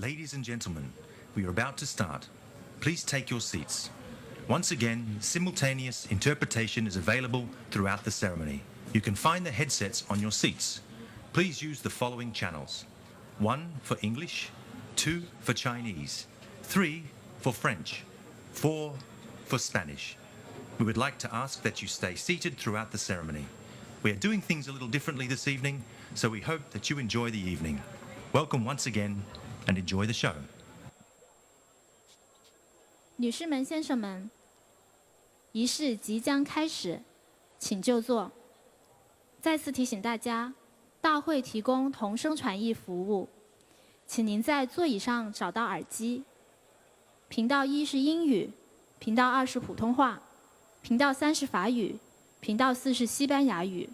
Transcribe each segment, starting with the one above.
Ladies and gentlemen, we are about to start. Please take your seats. Once again, simultaneous interpretation is available throughout the ceremony. You can find the headsets on your seats. Please use the following channels. 1 for English, 2 for Chinese, 3 for French, 4 for Spanish. We would like to ask that you stay seated throughout the ceremony. We are doing things a little differently this evening, so we hope that you enjoy the evening. Welcome once again and enjoy the show. 女士们、先生们，仪式即将开始，请就座。再次提醒大家，大会提供同声传译服务，请您在座椅上找到耳机。频道1是英语，频道2是普通话，频道3是法语，频道4是西班牙语。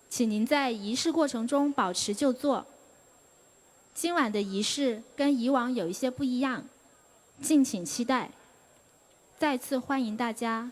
请您在仪式过程中保持就座。今晚的仪式跟以往有一些不一样，敬请期待。再次欢迎大家。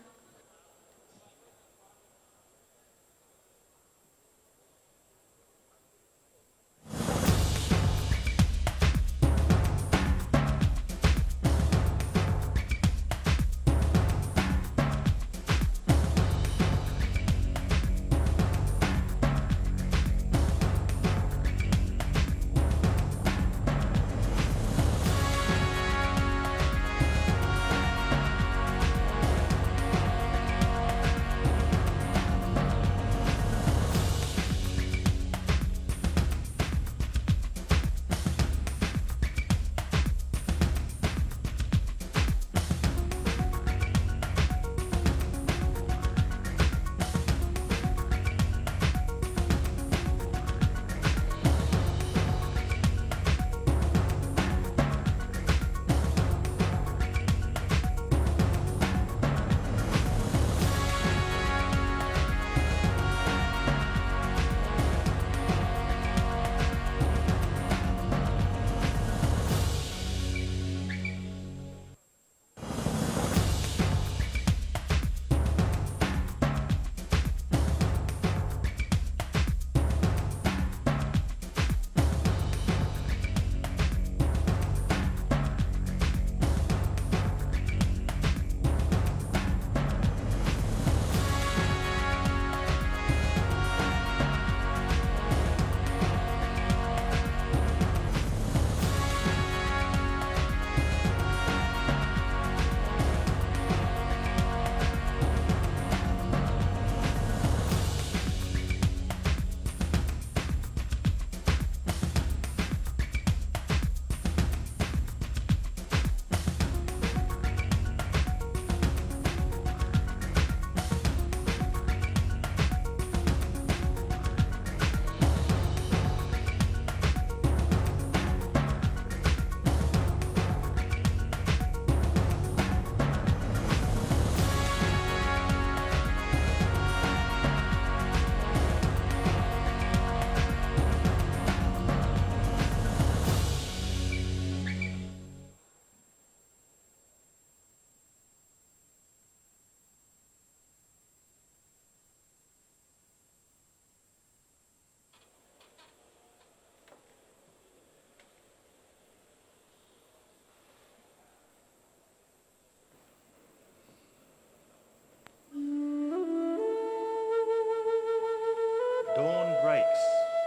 Dawn breaks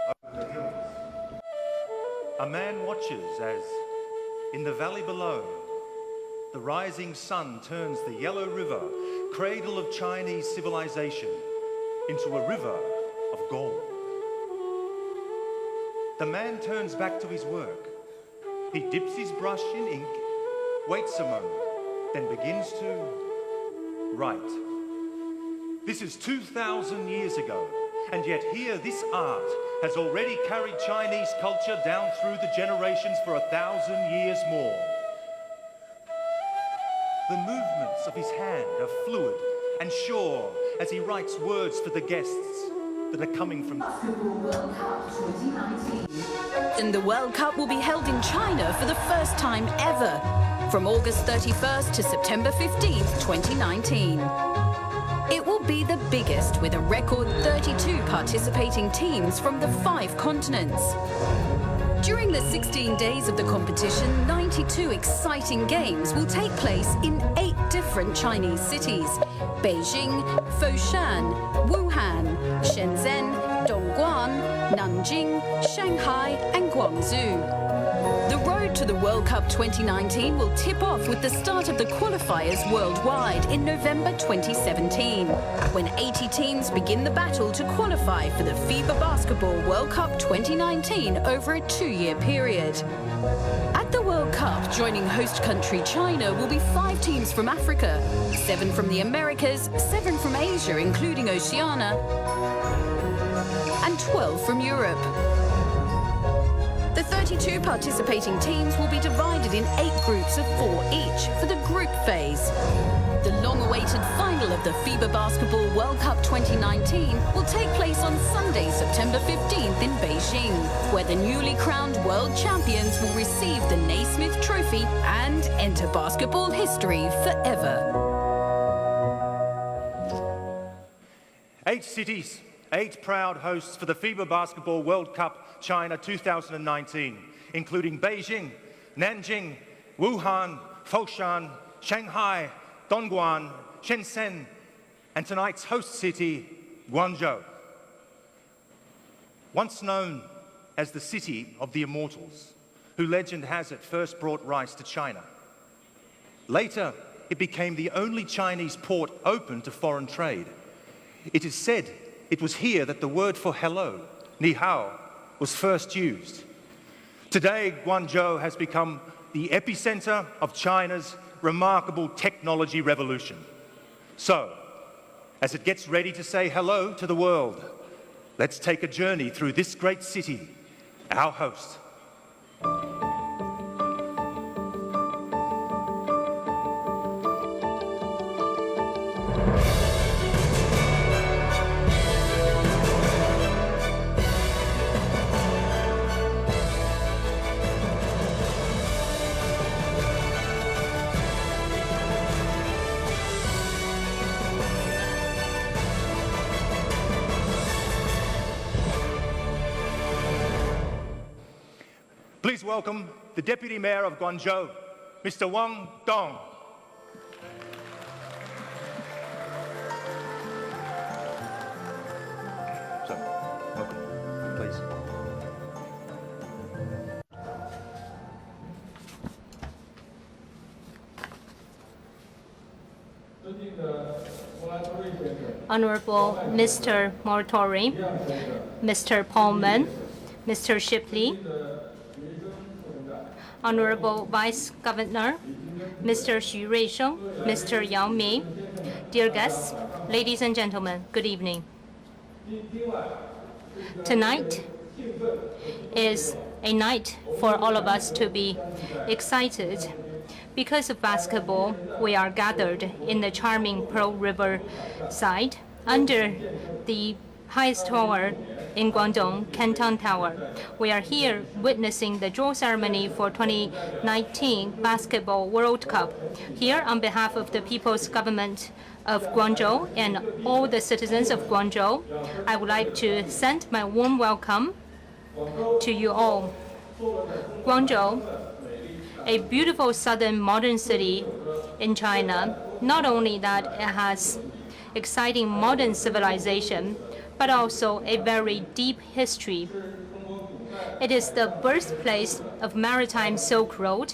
over the hills. A man watches as, in the valley below, the rising sun turns the yellow river, cradle of Chinese civilization, into a river of gold. The man turns back to his work. He dips his brush in ink, waits a moment, then begins to write. This is 2,000 years ago. And yet here, this art has already carried Chinese culture down through the generations for 1,000 years more. The movements of his hand are fluid and sure as he writes words for the guests that are coming from... And the World Cup will be held in China for the first time ever, from August 31st to September 15th, 2019. It will be the biggest, with a record 32 participating teams from the 5 continents. During the 16 days of the competition, 92 exciting games will take place in 8 different Chinese cities: Beijing, Foshan, Wuhan, Shenzhen, Dongguan, Nanjing, Shanghai and Guangzhou. The road to the World Cup 2019 will tip off with the start of the qualifiers worldwide in November 2017, when 80 teams begin the battle to qualify for the FIBA Basketball World Cup 2019 over a 2-year period. At the World Cup, joining host country China will be 5 teams from Africa, 7 from the Americas, 7 from Asia including Oceania, and 12 from Europe. The 32 participating teams will be divided in 8 groups of 4 each for the group phase. The long-awaited final of the FIBA Basketball World Cup 2019 will take place on Sunday, September 15th in Beijing, where the newly crowned world champions will receive the Naismith Trophy and enter basketball history forever. 8 cities, 8 proud hosts for the FIBA Basketball World Cup China 2019, including Beijing, Nanjing, Wuhan, Foshan, Shanghai, Dongguan, Shenzhen, and tonight's host city, Guangzhou. Once known as the city of the immortals, who legend has it first brought rice to China. Later, it became the only Chinese port open to foreign trade. It is said it was here that the word for hello, ni hao, was first used. Today, Guangzhou has become the epicenter of China's remarkable technology revolution. So, as it gets ready to say hello to the world, let's take a journey through this great city, our host. Please welcome the Deputy Mayor of Guangzhou, Mr. Wang Dong. So, welcome, please. Honorable Mr. Moratori, Mr. Pullman, Mr. Shipley, Honorable Vice Governor, Mr. Xu Ruisheng, Mr. Yao Mi, dear guests, ladies and gentlemen, good evening. Tonight is a night for all of us to be excited. Because of basketball, we are gathered in the charming Pearl River side under the highest tower in Guangdong, Canton Tower. We are here witnessing the draw ceremony for 2019 Basketball World Cup. Here, on behalf of the People's Government of Guangzhou and all the citizens of Guangzhou, I would like to send my warm welcome to you all. Guangzhou, a beautiful southern modern city in China, not only that it has exciting modern civilization, but also a very deep history. It is the birthplace of maritime Silk Road.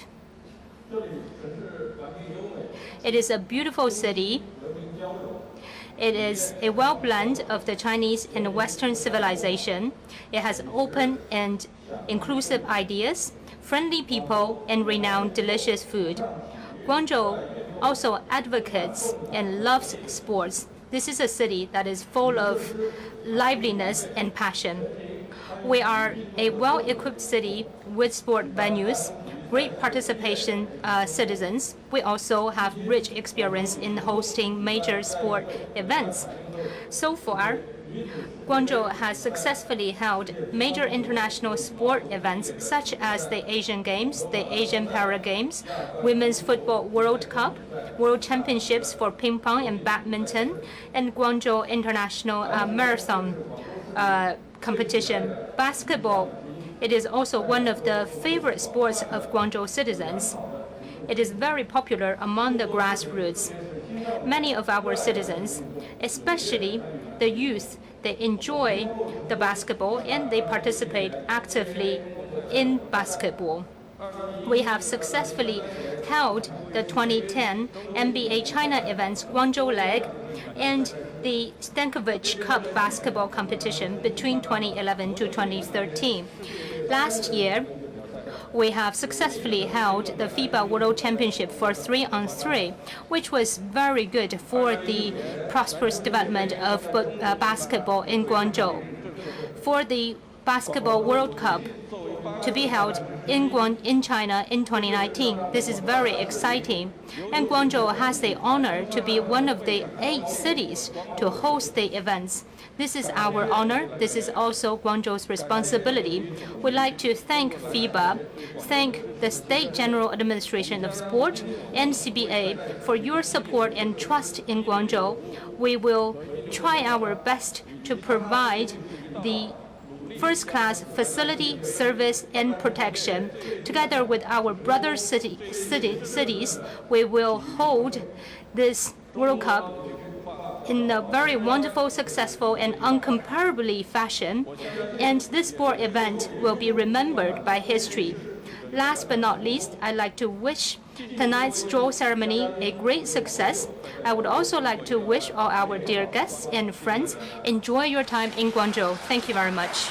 It is a beautiful city. It is a well blend of the Chinese and Western civilization. It has open and inclusive ideas, friendly people, and renowned delicious food. Guangzhou also advocates and loves sports. This is a city that is full of liveliness and passion. We are a well-equipped city with sport venues, great participation citizens. We also have rich experience in hosting major sport events. So far, Guangzhou has successfully held major international sport events such as the Asian Games, the Asian Para Games, Women's Football World Cup, World Championships for ping pong and badminton, and Guangzhou International Marathon competition. Basketball It is also one of the favorite sports of Guangzhou citizens. It is very popular among the grassroots. Many of our citizens, especially the youth, they enjoy the basketball and they participate actively in basketball. We have successfully held the 2010 NBA China events Guangzhou leg and the Stankovic Cup basketball competition between 2011 to 2013. Last year, we have successfully held the FIBA World Championship for 3-on-3, which was very good for the prosperous development of basketball in Guangzhou. For the Basketball World Cup to be held in China in 2019, this is very exciting. And Guangzhou has the honor to be one of the 8 cities to host the events. This is our honor. This is also Guangzhou's responsibility. We'd like to thank FIBA, thank the State General Administration of Sport and CBA for your support and trust in Guangzhou. We will try our best to provide the first-class facility, service, and protection. Together with our brother cities, we will hold this World Cup in a very wonderful, successful, and uncomparably fashion, and this sport event will be remembered by history. Last but not least, I'd like to wish tonight's draw ceremony a great success. I would also like to wish all our dear guests and friends enjoy your time in Guangzhou. Thank you very much.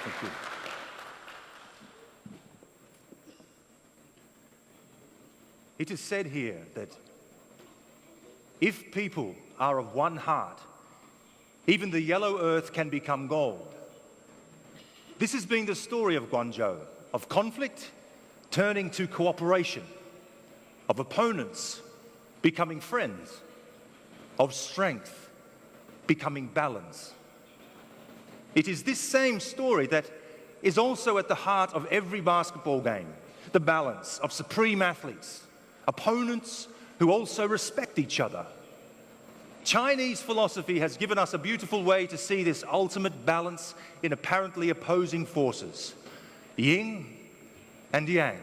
Thank you. It is said here that if people are of one heart, even the yellow earth can become gold. This has been the story of Guangzhou, of conflict turning to cooperation, of opponents becoming friends, of strength becoming balance. It is this same story that is also at the heart of every basketball game, the balance of supreme athletes, opponents who also respect each other. Chinese philosophy has given us a beautiful way to see this ultimate balance in apparently opposing forces, yin and yang.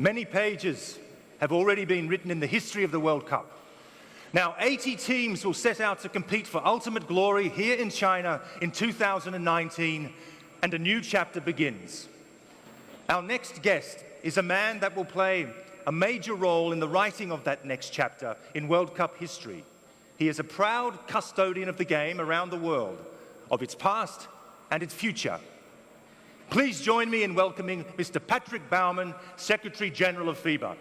Many pages have already been written in the history of the World Cup. Now, 80 teams will set out to compete for ultimate glory here in China in 2019, and a new chapter begins. Our next guest is a man that will play a major role in the writing of that next chapter in World Cup history. He is a proud custodian of the game around the world, of its past and its future. Please join me in welcoming Mr. Patrick Baumann, Secretary General of FIBA.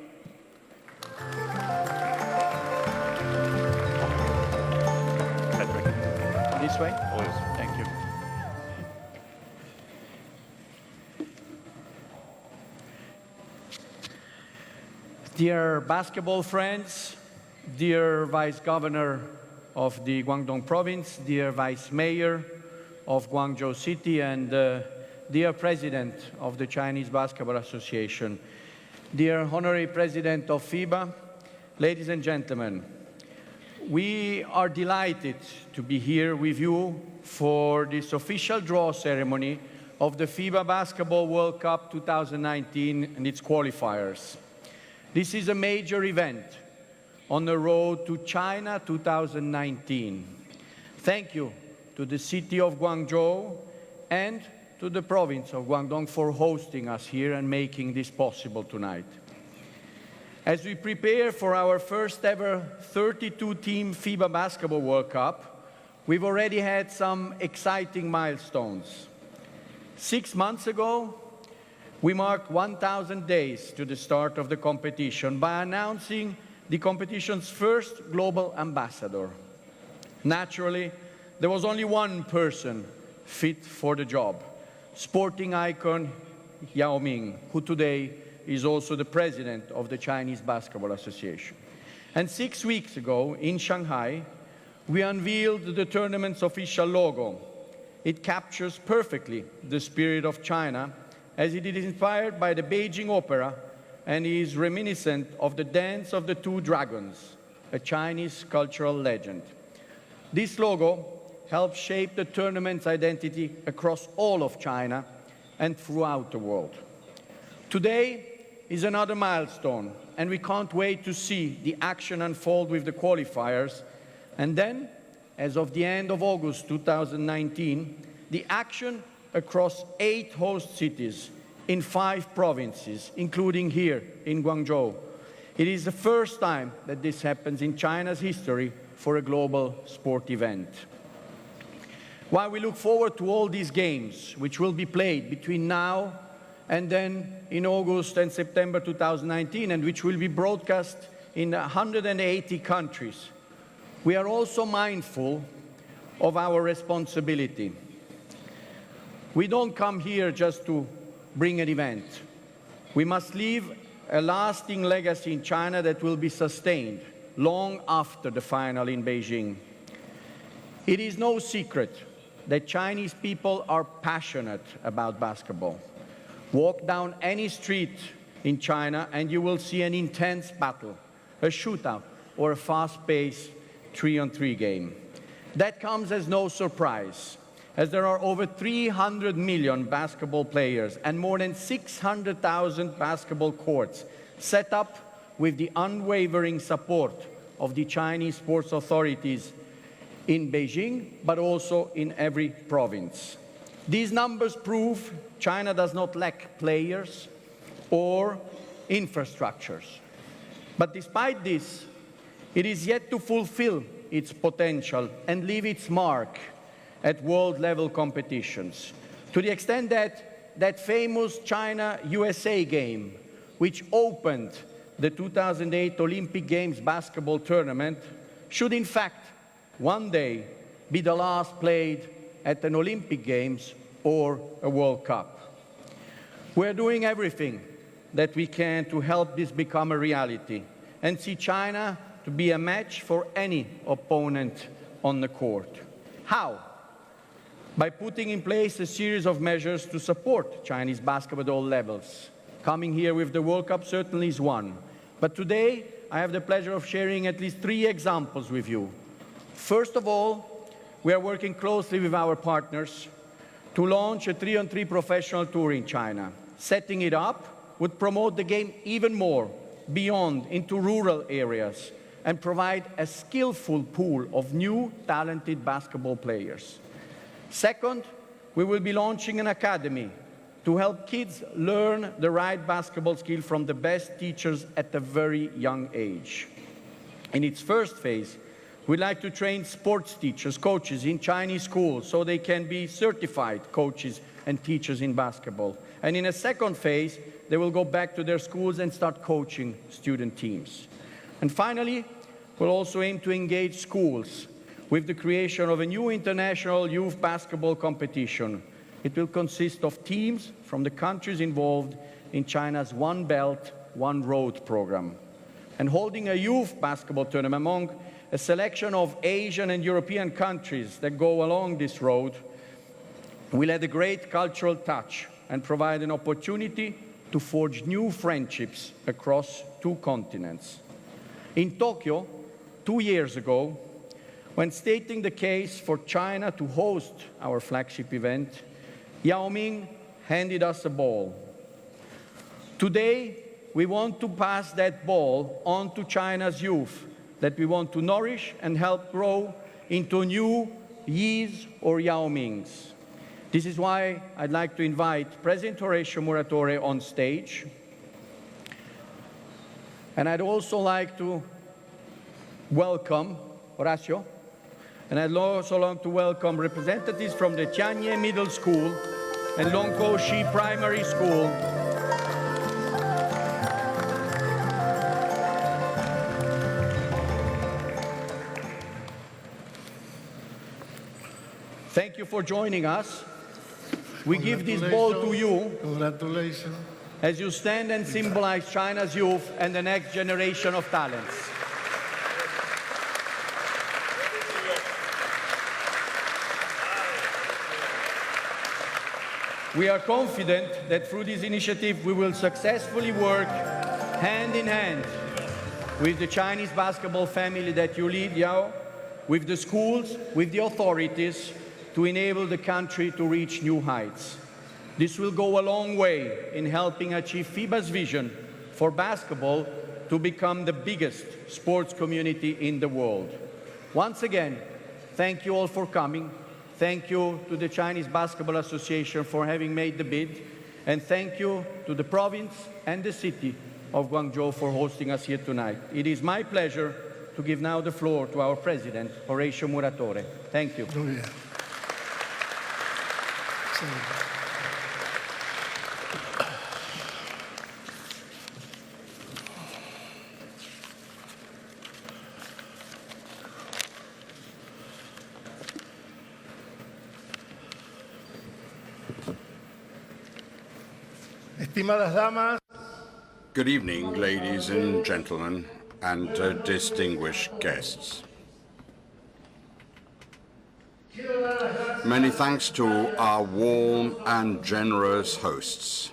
Patrick. This way? Always. Thank you. Dear basketball friends, dear Vice Governor of the Guangdong Province, dear Vice Mayor of Guangzhou City, and dear President of the Chinese Basketball Association, dear Honorary President of FIBA, ladies and gentlemen, we are delighted to be here with you for this official draw ceremony of the FIBA Basketball World Cup 2019 and its qualifiers. This is a major event on the road to China 2019. Thank you to the city of Guangzhou and to the province of Guangdong for hosting us here and making this possible tonight. As we prepare for our first ever 32-team FIBA Basketball World Cup, we've already had some exciting milestones. 6 months ago, we marked 1,000 days to the start of the competition by announcing the competition's first global ambassador. Naturally, there was only one person fit for the job, sporting icon Yao Ming, who today is also the president of the Chinese Basketball Association. And 6 weeks ago, in Shanghai, we unveiled the tournament's official logo. It captures perfectly the spirit of China, as it is inspired by the Beijing Opera and is reminiscent of the Dance of the Two Dragons, a Chinese cultural legend. This logo helps shape the tournament's identity across all of China and throughout the world. Today is another milestone, and we can't wait to see the action unfold with the qualifiers. And then, as of the end of August 2019, the action across 8 host cities in 5 provinces, including here in Guangzhou. It is the first time that this happens in China's history for a global sport event. While we look forward to all these games, which will be played between now and then in August and September 2019, and which will be broadcast in 180 countries, we are also mindful of our responsibility. We don't come here just to bring an event. We must leave a lasting legacy in China that will be sustained long after the final in Beijing. It is no secret that Chinese people are passionate about basketball. Walk down any street in China and you will see an intense battle, a shootout, or a fast-paced 3-on-3 game. That comes as no surprise, as there are over 300 million basketball players and more than 600,000 basketball courts set up with the unwavering support of the Chinese sports authorities in Beijing, but also in every province. These numbers prove China does not lack players or infrastructures. But despite this, it is yet to fulfill its potential and leave its mark at world-level competitions, to the extent that that famous China-USA game, which opened the 2008 Olympic Games basketball tournament, should in fact one day be the last played at an Olympic Games or a World Cup. We're doing everything that we can to help this become a reality and see China to be a match for any opponent on the court. How? By putting in place a series of measures to support Chinese basketball at all levels. Coming here with the World Cup certainly is one. But today, I have the pleasure of sharing at least 3 examples with you. First of all, we are working closely with our partners to launch a 3-on-3 professional tour in China, setting it up would promote the game even more beyond into rural areas and provide a skillful pool of new talented basketball players. Second, we will be launching an academy to help kids learn the right basketball skill from the best teachers at a very young age. In its first phase, we'd like to train sports teachers, coaches in Chinese schools so they can be certified coaches and teachers in basketball. And in a second phase, they will go back to their schools and start coaching student teams. And finally, we'll also aim to engage schools with the creation of a new international youth basketball competition. It will consist of teams from the countries involved in China's One Belt, One Road program, and holding a youth basketball tournament among a selection of Asian and European countries that go along this road will add a great cultural touch and provide an opportunity to forge new friendships across two continents. In Tokyo, 2 years ago, when stating the case for China to host our flagship event, Yao Ming handed us a ball. Today, we want to pass that ball on to China's youth that we want to nourish and help grow into new Yis or Yao Mings. This is why I'd like to invite President Horacio Muratore on stage. And I'd also like to welcome Horacio, and I'd also like to welcome representatives from the Tianye Middle School and Longkou Shi Primary School. Thank you for joining us. We give this ball to you. Congratulations. As you stand and symbolize China's youth and the next generation of talents. We are confident that through this initiative we will successfully work hand in hand with the Chinese basketball family that you lead, Yao, with the schools, with the authorities, to enable the country to reach new heights. This will go a long way in helping achieve FIBA's vision for basketball to become the biggest sports community in the world. Once again, thank you all for coming. Thank you to the Chinese Basketball Association for having made the bid. And thank you to the province and the city of Guangzhou for hosting us here tonight. It is my pleasure to give now the floor to our president, Horacio Muratore. Thank you. Muy bien. Sí. Estimadas damas, Good evening, ladies and gentlemen, and distinguished guests. Many thanks to our warm and generous hosts.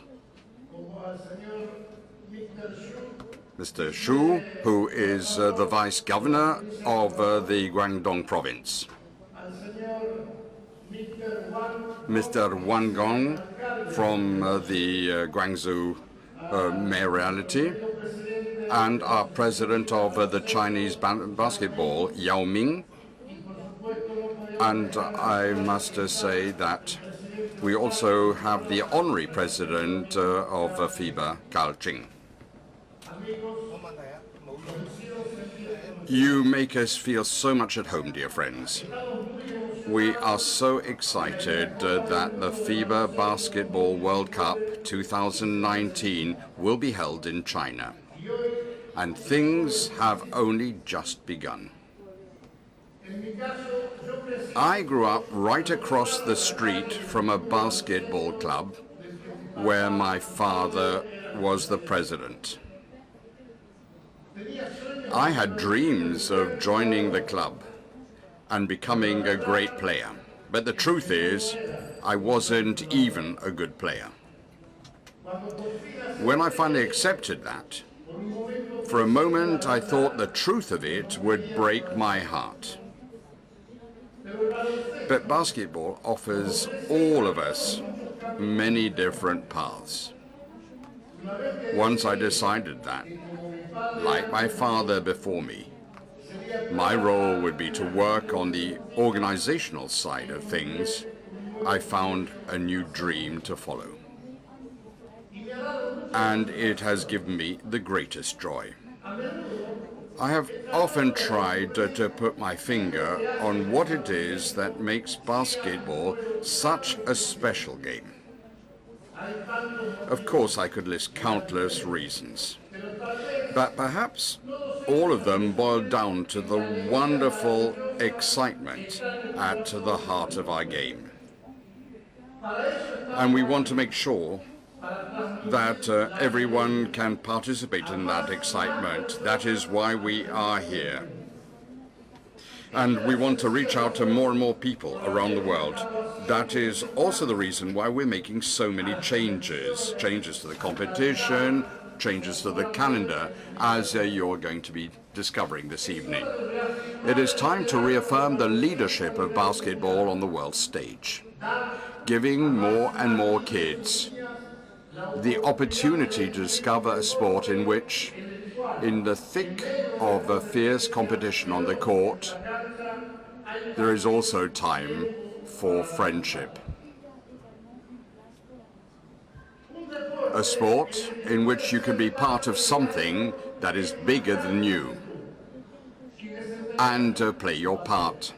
Mr. Xu, who is the Vice Governor of the Guangdong Province. Mr. Wang Gong from the Guangzhou mayoralty, and our President of the Chinese Basketball, Yao Ming. And I must say that we also have the Honorary President of FIBA, Carl Ching. You make us feel so much at home, dear friends. We are so excited that the FIBA Basketball World Cup 2019 will be held in China. And things have only just begun. I grew up right across the street from a basketball club where my father was the president. I had dreams of joining the club and becoming a great player. But the truth is, I wasn't even a good player. When I finally accepted that, for a moment I thought the truth of it would break my heart. But basketball offers all of us many different paths. Once I decided that, like my father before me, my role would be to work on the organizational side of things, I found a new dream to follow. And it has given me the greatest joy. I have often tried to put my finger on what it is that makes basketball such a special game. Of course, I could list countless reasons, but perhaps all of them boil down to the wonderful excitement at the heart of our game. And we want to make sure that everyone can participate in that excitement. That is why we are here. And we want to reach out to more and more people around the world. That is also the reason why we're making so many changes. Changes to the competition, changes to the calendar, as you're going to be discovering this evening. It is time to reaffirm the leadership of basketball on the world stage, giving more and more kids the opportunity to discover a sport in which, in the thick of a fierce competition on the court, there is also time for friendship. A sport in which you can be part of something that is bigger than you and play your part.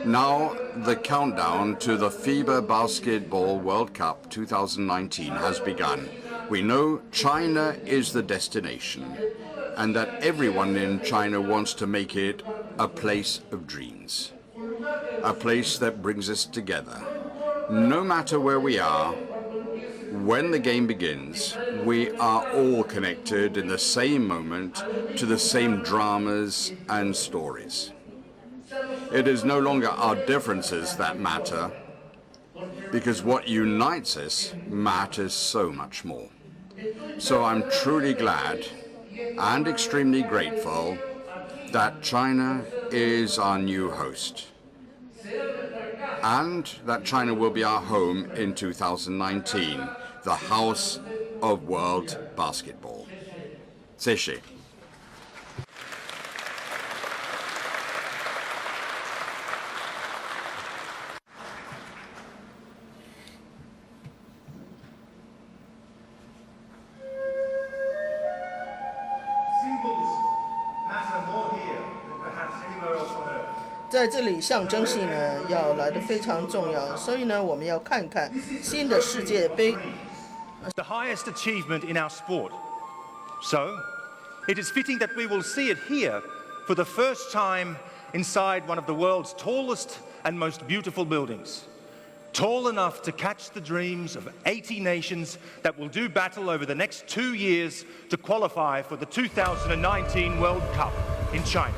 Now, the countdown to the FIBA Basketball World Cup 2019 has begun. We know China is the destination, and that everyone in China wants to make it a place of dreams, a place that brings us together. No matter where we are, when the game begins, we are all connected in the same moment to the same dramas and stories. It is no longer our differences that matter, because what unites us matters so much more. So I'm truly glad and extremely grateful that China is our new host, and that China will be our home in 2019, the House of World Basketball. 谢谢。在这里象征性呢要来得非常重要，所以呢我们要看看新的世界杯。The highest achievement in our sport. So, it is fitting that we will see it here for the first time inside one of the world's tallest and most beautiful buildings. Tall enough to catch the dreams of 80 nations that will do battle over the next 2 years to qualify for the 2019 World Cup in China.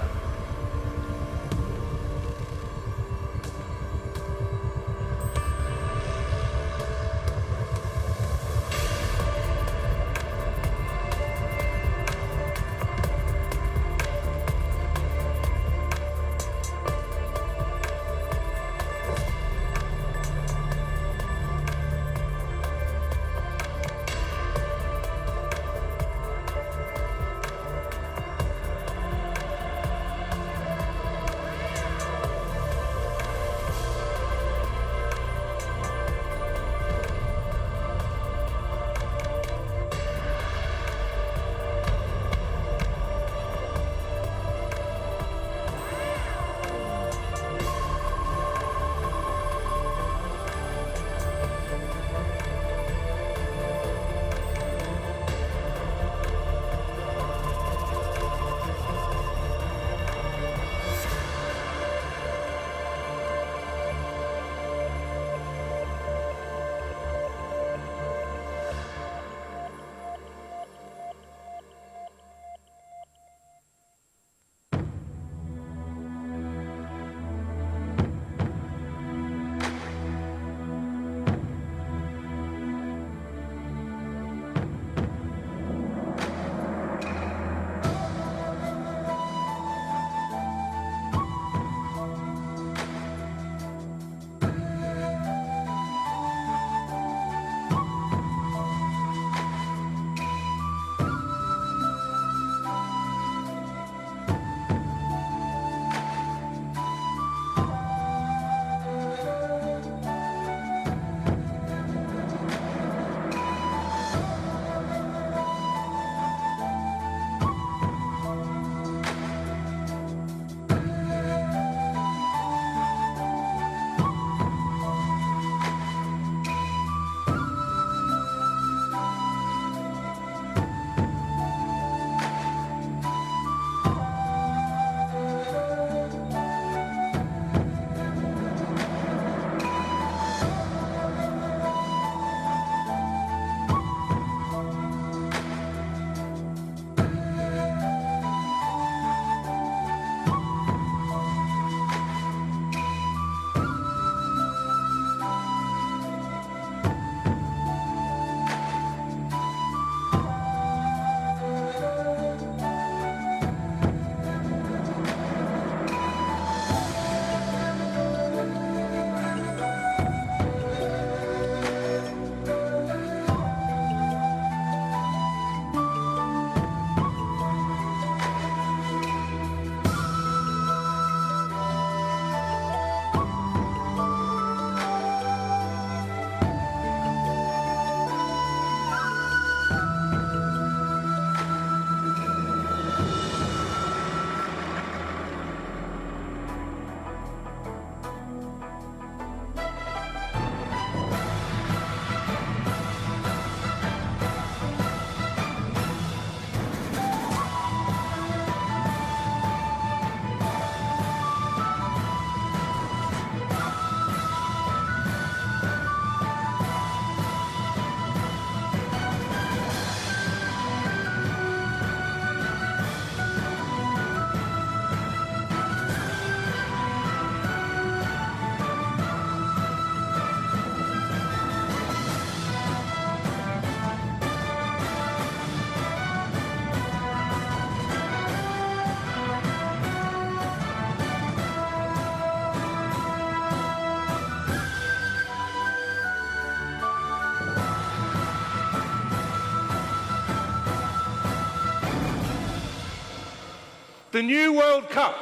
the new World Cup.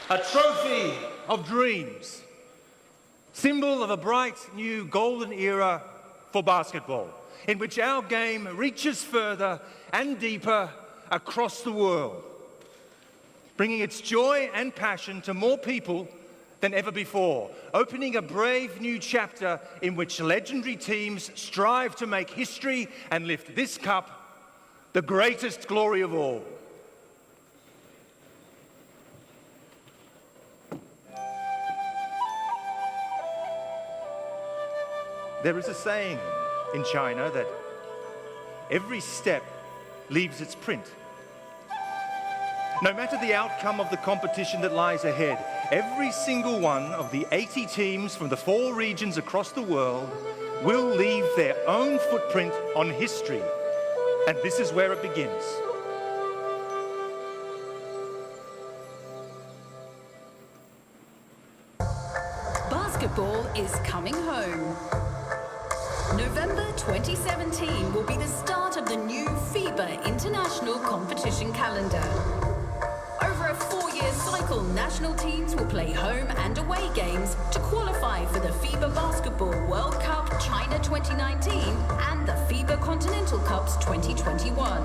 A trophy of dreams, symbol of a bright new golden era for basketball, in which our game reaches further and deeper across the world, bringing its joy and passion to more people than ever before, opening a brave new chapter in which legendary teams strive to make history and lift this cup, the greatest glory of all. There is a saying in China that every step leaves its print. No matter the outcome of the competition that lies ahead, every single one of the 80 teams from the 4 regions across the world will leave their own footprint on history. And this is where it begins. Basketball is coming home. November 2017 will be the start of the new FIBA International Competition calendar. Over a 4-year cycle, national teams will play home and away games to qualify for the FIBA Basketball World Cup China 2019 and the FIBA Continental Cups 2021.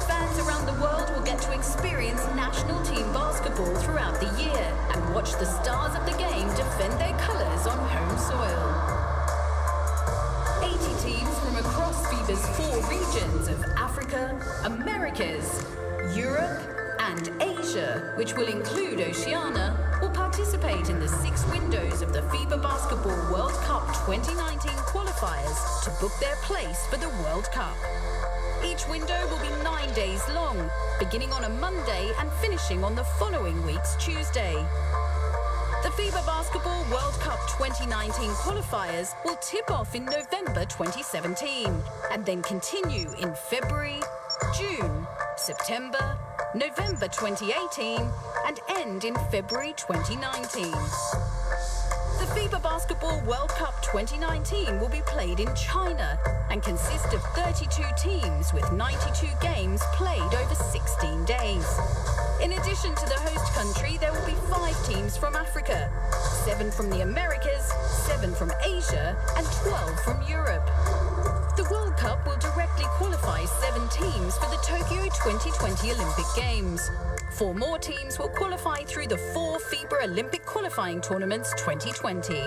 Fans around the world will get to experience national team basketball throughout the year and watch the stars of the game defend their colors on home soil. 80 teams from across FIBA's 4 regions of Africa, Americas, Europe and Asia, which will include Oceania, will participate in the 6 windows of the FIBA Basketball World Cup 2019 qualifiers to book their place for the World Cup. Each window will be 9 days long, beginning on a Monday and finishing on the following week's Tuesday. The FIBA Basketball World Cup 2019 qualifiers will tip off in November 2017 and then continue in February, June, September, November 2018 and end in February 2019. The FIBA Basketball World Cup 2019 will be played in China and consist of 32 teams with 92 games played over 16 days. In addition to the host country, there will be 5 teams from Africa, 7 from the Americas, 7 from Asia, and 12 from Europe. The World Cup will directly qualify 7 teams for the Tokyo 2020 Olympic Games. 4 more teams will qualify through the 4 FIBA Olympic qualifying tournaments 2020.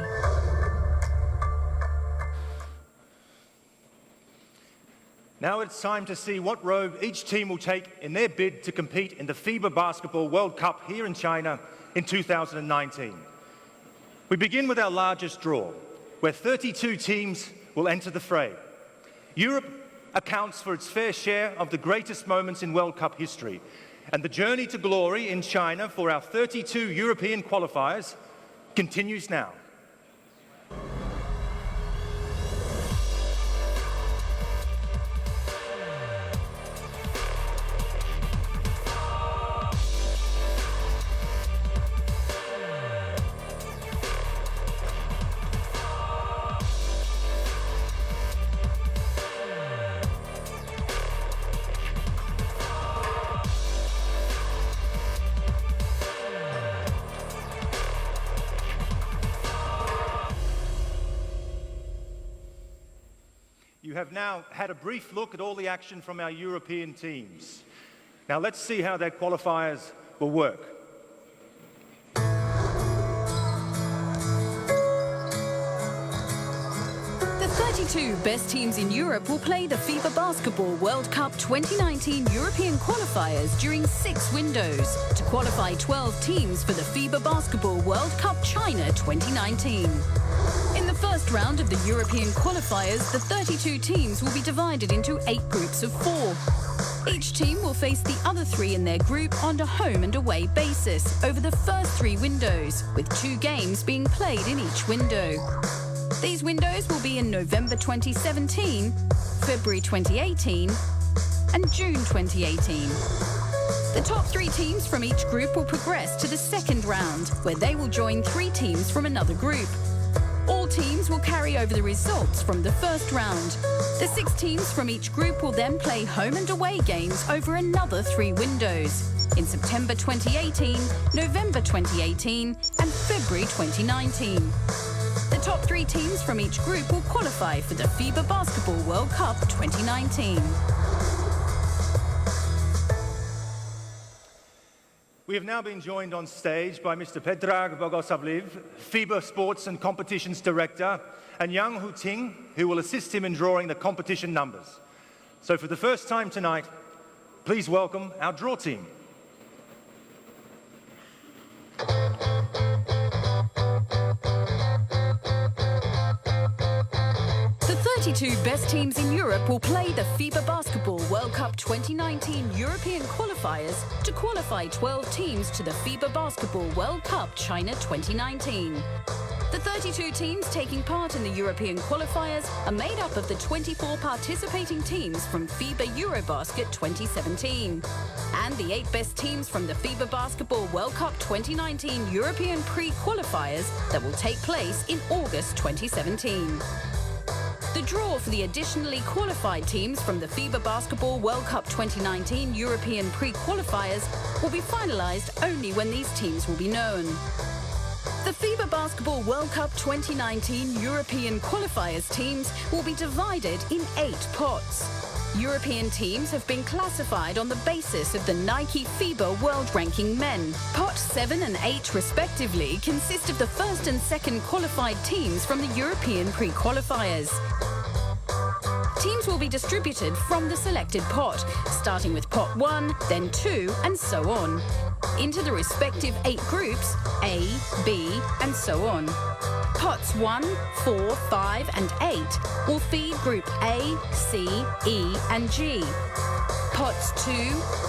Now it's time to see what road each team will take in their bid to compete in the FIBA Basketball World Cup here in China in 2019. We begin with our largest draw, where 32 teams will enter the fray. Europe accounts for its fair share of the greatest moments in World Cup history, and the journey to glory in China for our 32 European qualifiers continues now. You have now had a brief look at all the action from our European teams. Now let's see how their qualifiers will work. The 32 best teams in Europe will play the FIBA Basketball World Cup 2019 European qualifiers during 6 windows to qualify 12 teams for the FIBA Basketball World Cup China 2019. In the first round of the European qualifiers, the 32 teams will be divided into 8 groups of 4. Each team will face the other 3 in their group on a home and away basis over the first 3 windows, with 2 games being played in each window. These windows will be in November 2017, February 2018, and June 2018. The top 3 teams from each group will progress to the second round, where they will join 3 teams from another group. All teams will carry over the results from the first round. The 6 teams from each group will then play home and away games over another 3 windows in September 2018, November 2018 and February 2019. The top 3 teams from each group will qualify for the FIBA Basketball World Cup 2019. We have now been joined on stage by Mr. Predrag Bogosavliv, FIBA Sports and Competitions Director, and Yang Hu-Ting, who will assist him in drawing the competition numbers. So for the first time tonight, please welcome our draw team. The 32 best teams in Europe will play the FIBA Basketball World Cup 2019 European qualifiers to qualify 12 teams to the FIBA Basketball World Cup China 2019. The 32 teams taking part in the European qualifiers are made up of the 24 participating teams from FIBA Eurobasket 2017 and the 8 best teams from the FIBA Basketball World Cup 2019 European pre-qualifiers that will take place in August 2017. The draw for the additionally qualified teams from the FIBA Basketball World Cup 2019 European pre-qualifiers will be finalised only when these teams will be known. The FIBA Basketball World Cup 2019 European qualifiers teams will be divided in 8 pots. European teams have been classified on the basis of the Nike FIBA World Ranking Men. Pot 7 and 8 respectively consist of the first and second qualified teams from the European pre-qualifiers. Teams will be distributed from the selected pot, starting with pot 1, then 2, and so on, into the respective 8 groups, A, B, and so on. Pots 1, 4, 5, and 8 will feed Group A, C, E, and G. Pots 2,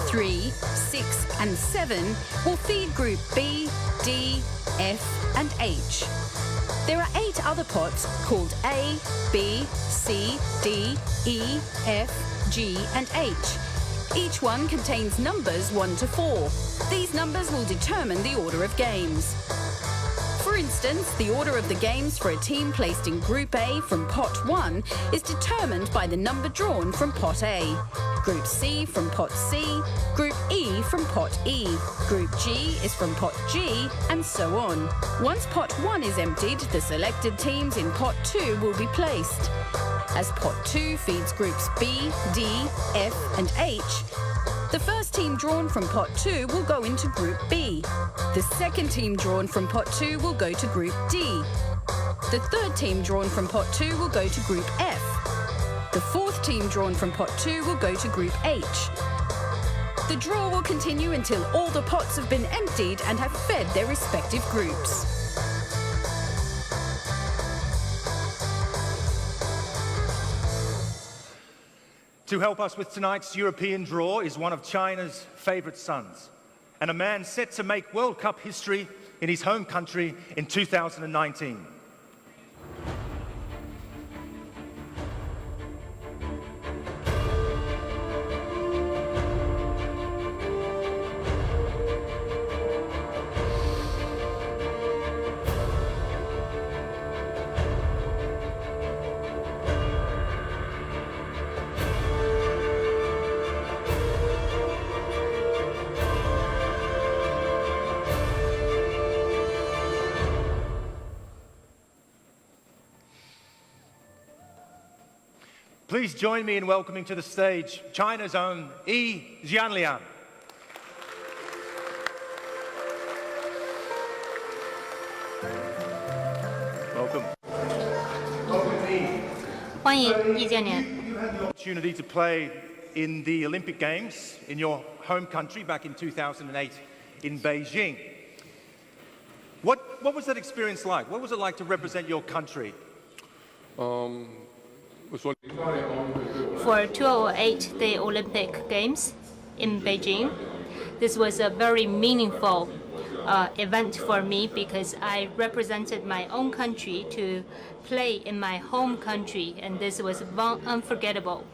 3, 6, and 7 will feed Group B, D, F, and H. There are 8 other pots called A, B, C, D, E, F, G, and H. Each one contains numbers 1 to 4. These numbers will determine the order of games. For instance, the order of the games for a team placed in Group A from Pot 1 is determined by the number drawn from Pot A, Group C from Pot C, Group E from Pot E, Group G is from Pot G, and so on. Once Pot 1 is emptied, the selected teams in Pot 2 will be placed. As Pot 2 feeds Groups B, D, F, and H, the first team drawn from Pot 2 will go into Group B. The second team drawn from Pot 2 will go to Group D. The third team drawn from Pot 2 will go to Group F. The fourth team drawn from Pot 2 will go to Group H. The draw will continue until all the pots have been emptied and have fed their respective groups. To help us with tonight's European draw is one of China's favourite sons, and a man set to make World Cup history in his home country in 2019. Please join me in welcoming to the stage China's own Yi Jianliang. Welcome. Welcome, Yi. 欢迎易建联。 You had the opportunity to play in the Olympic Games in your home country back in 2008 in Beijing. What was that experience like? What was it like to represent your country? For 2008, the Olympic Games in Beijing, this was a very meaningful event for me because I represented my own country to play in my home country, and this was unforgettable.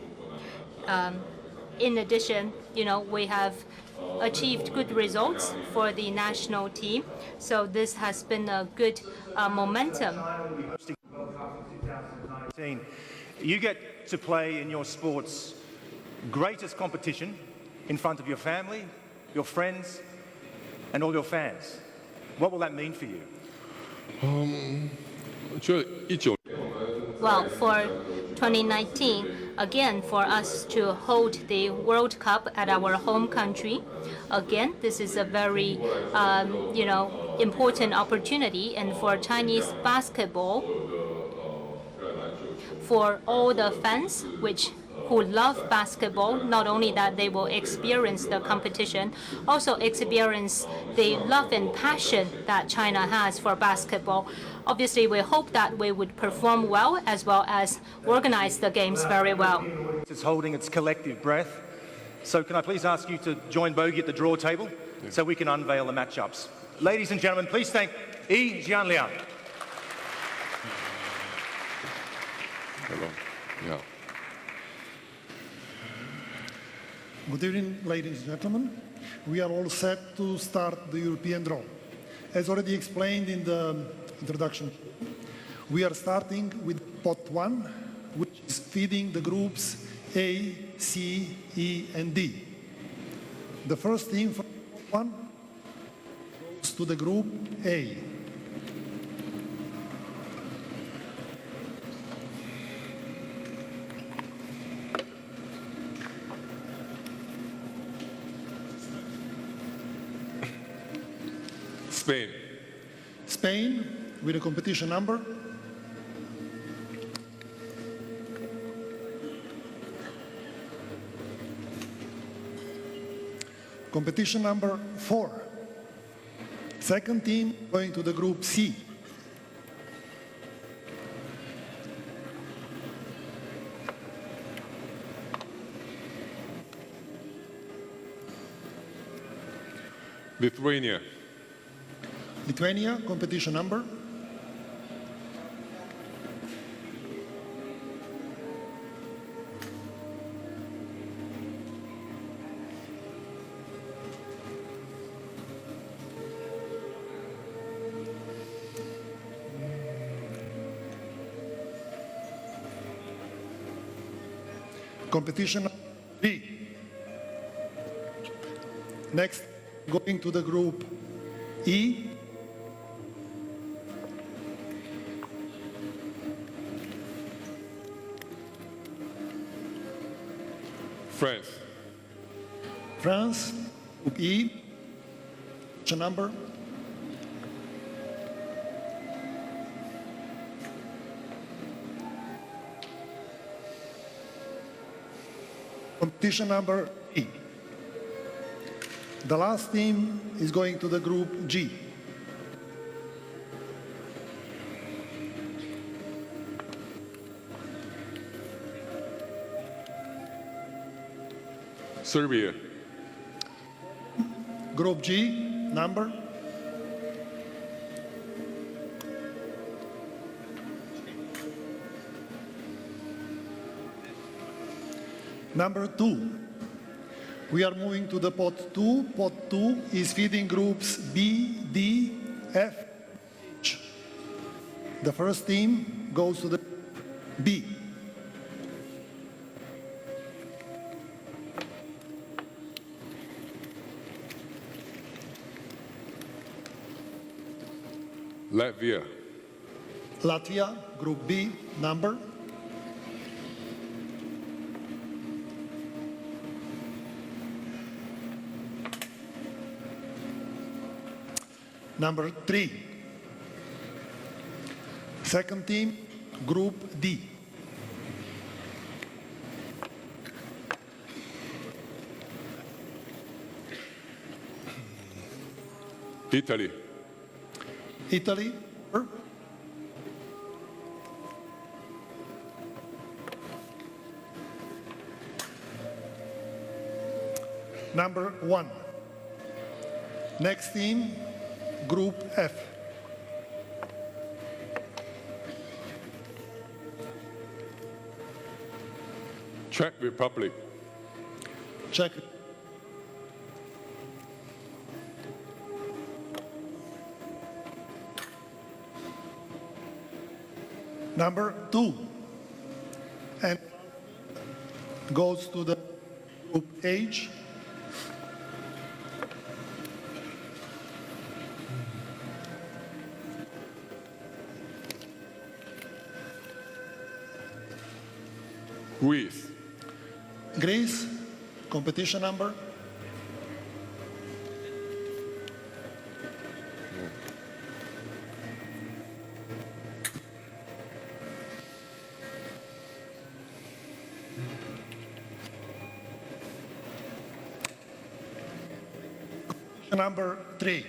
In addition, we have achieved good results for the national team, so this has been a good momentum. You get to play in your sport's greatest competition in front of your family, your friends, and all your fans. What will that mean for you? Well, for 2019, again, for us to hold the World Cup at our home country, again, this is a very, important opportunity. And for Chinese basketball, for all the fans who love basketball, not only that they will experience the competition, also experience the love and passion that China has for basketball. Obviously, we hope that we would perform well as organize the games very well. It's holding its collective breath. So can I please ask you to join Bogey at the draw table so we can unveil the matchups. Ladies and gentlemen, please thank Yi Jianliang. Hello. Yeah. Good evening, ladies and gentlemen. We are all set to start the European draw. As already explained in the introduction, we are starting with pot 1, which is feeding the groups A, C, E, and D. The first team from pot 1 goes to the group A. Spain. Spain, with a competition number. Competition number 4. Second team going to the group C. Lithuania. Lithuania, competition number. Competition B. Next, going to the group E. France. France, group E. Number. Competition number E. The last team is going to the group G. Serbia. Group G, number. Number 2. We are moving to the pot 2. Pot 2 is feeding groups B, D, F, H. The first team goes to the B. Latvia. Latvia, Group B, number. Number 3. Second team, Group D. Italy. Italy. Number 1. Next team, Group F. Czech Republic. Czech. Number 2. goes to the group H. Greece. Greece, competition number. Number 3.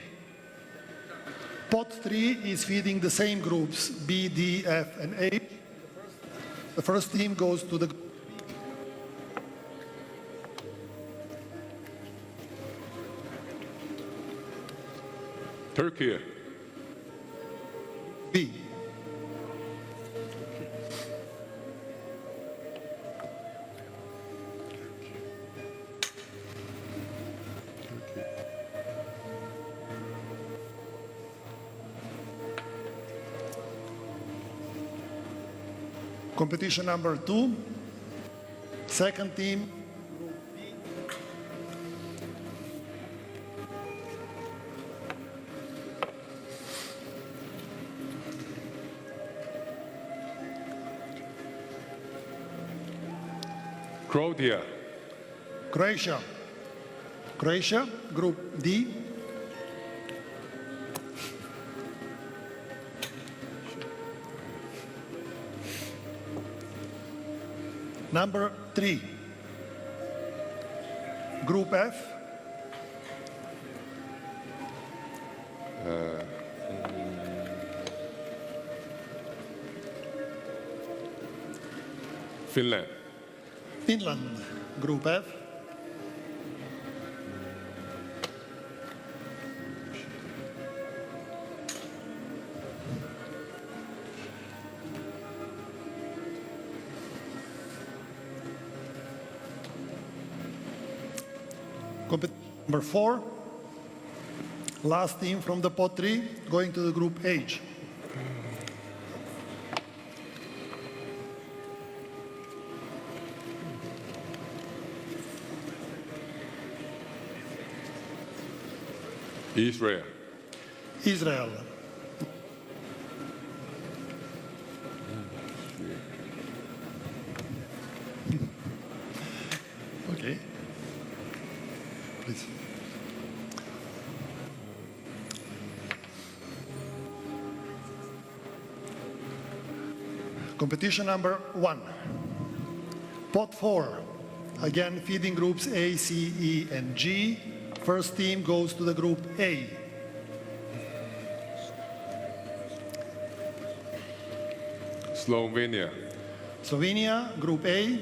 Pot 3 is feeding the same groups, B, D, F, and H. The first team goes to the Turkey. B. Competition number 2, second team. Croatia. Croatia. Croatia, group D. Number 3, group F. Finland. Finland, group F. Number 4, last team from the pot 3, going to the group H. Israel. Israel. Okay. Please. Competition number 1. Pot 4. Again, feeding groups A, C, E, and G. First team goes to the group A. Slovenia. Slovenia, group A.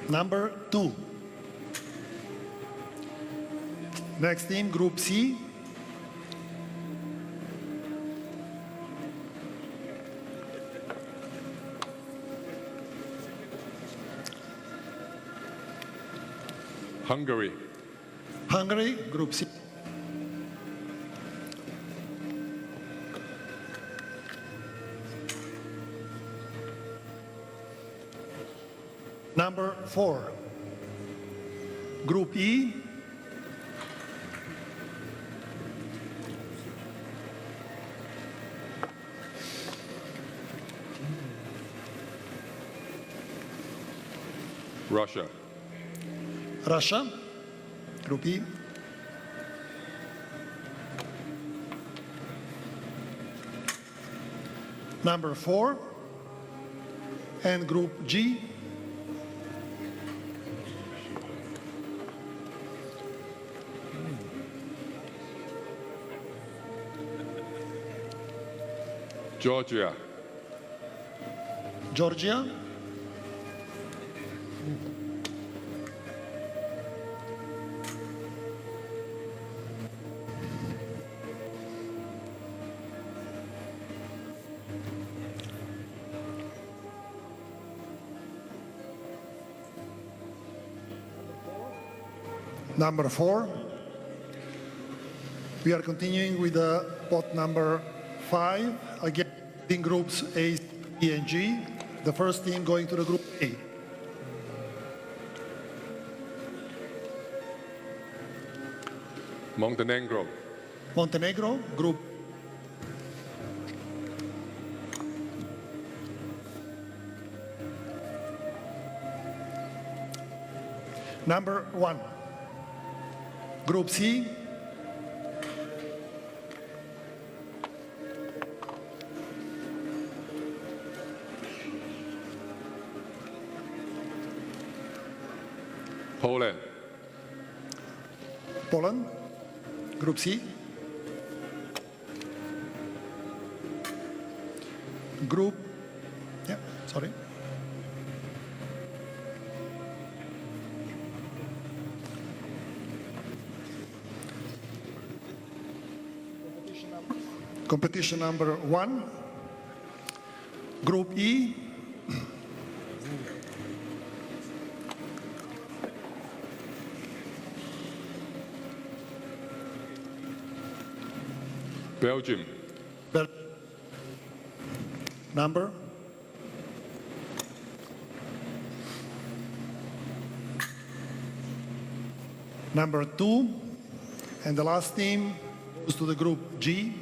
Number 2. Next team, group C. Hungary. Hungary, group C. Number 4, group E. Russia. Russia, group E. Number 4, and group G. Georgia. Georgia. Number 4. We are continuing with the pot number 5. Again, in groups A, B, and G. The first team going to the group A. Montenegro. Montenegro, group number 1. Group C, Poland. Poland, Group C. Group, yeah, sorry. Competition number 1, Group E. Belgium. Number? Number 2. And the last team goes to the group G.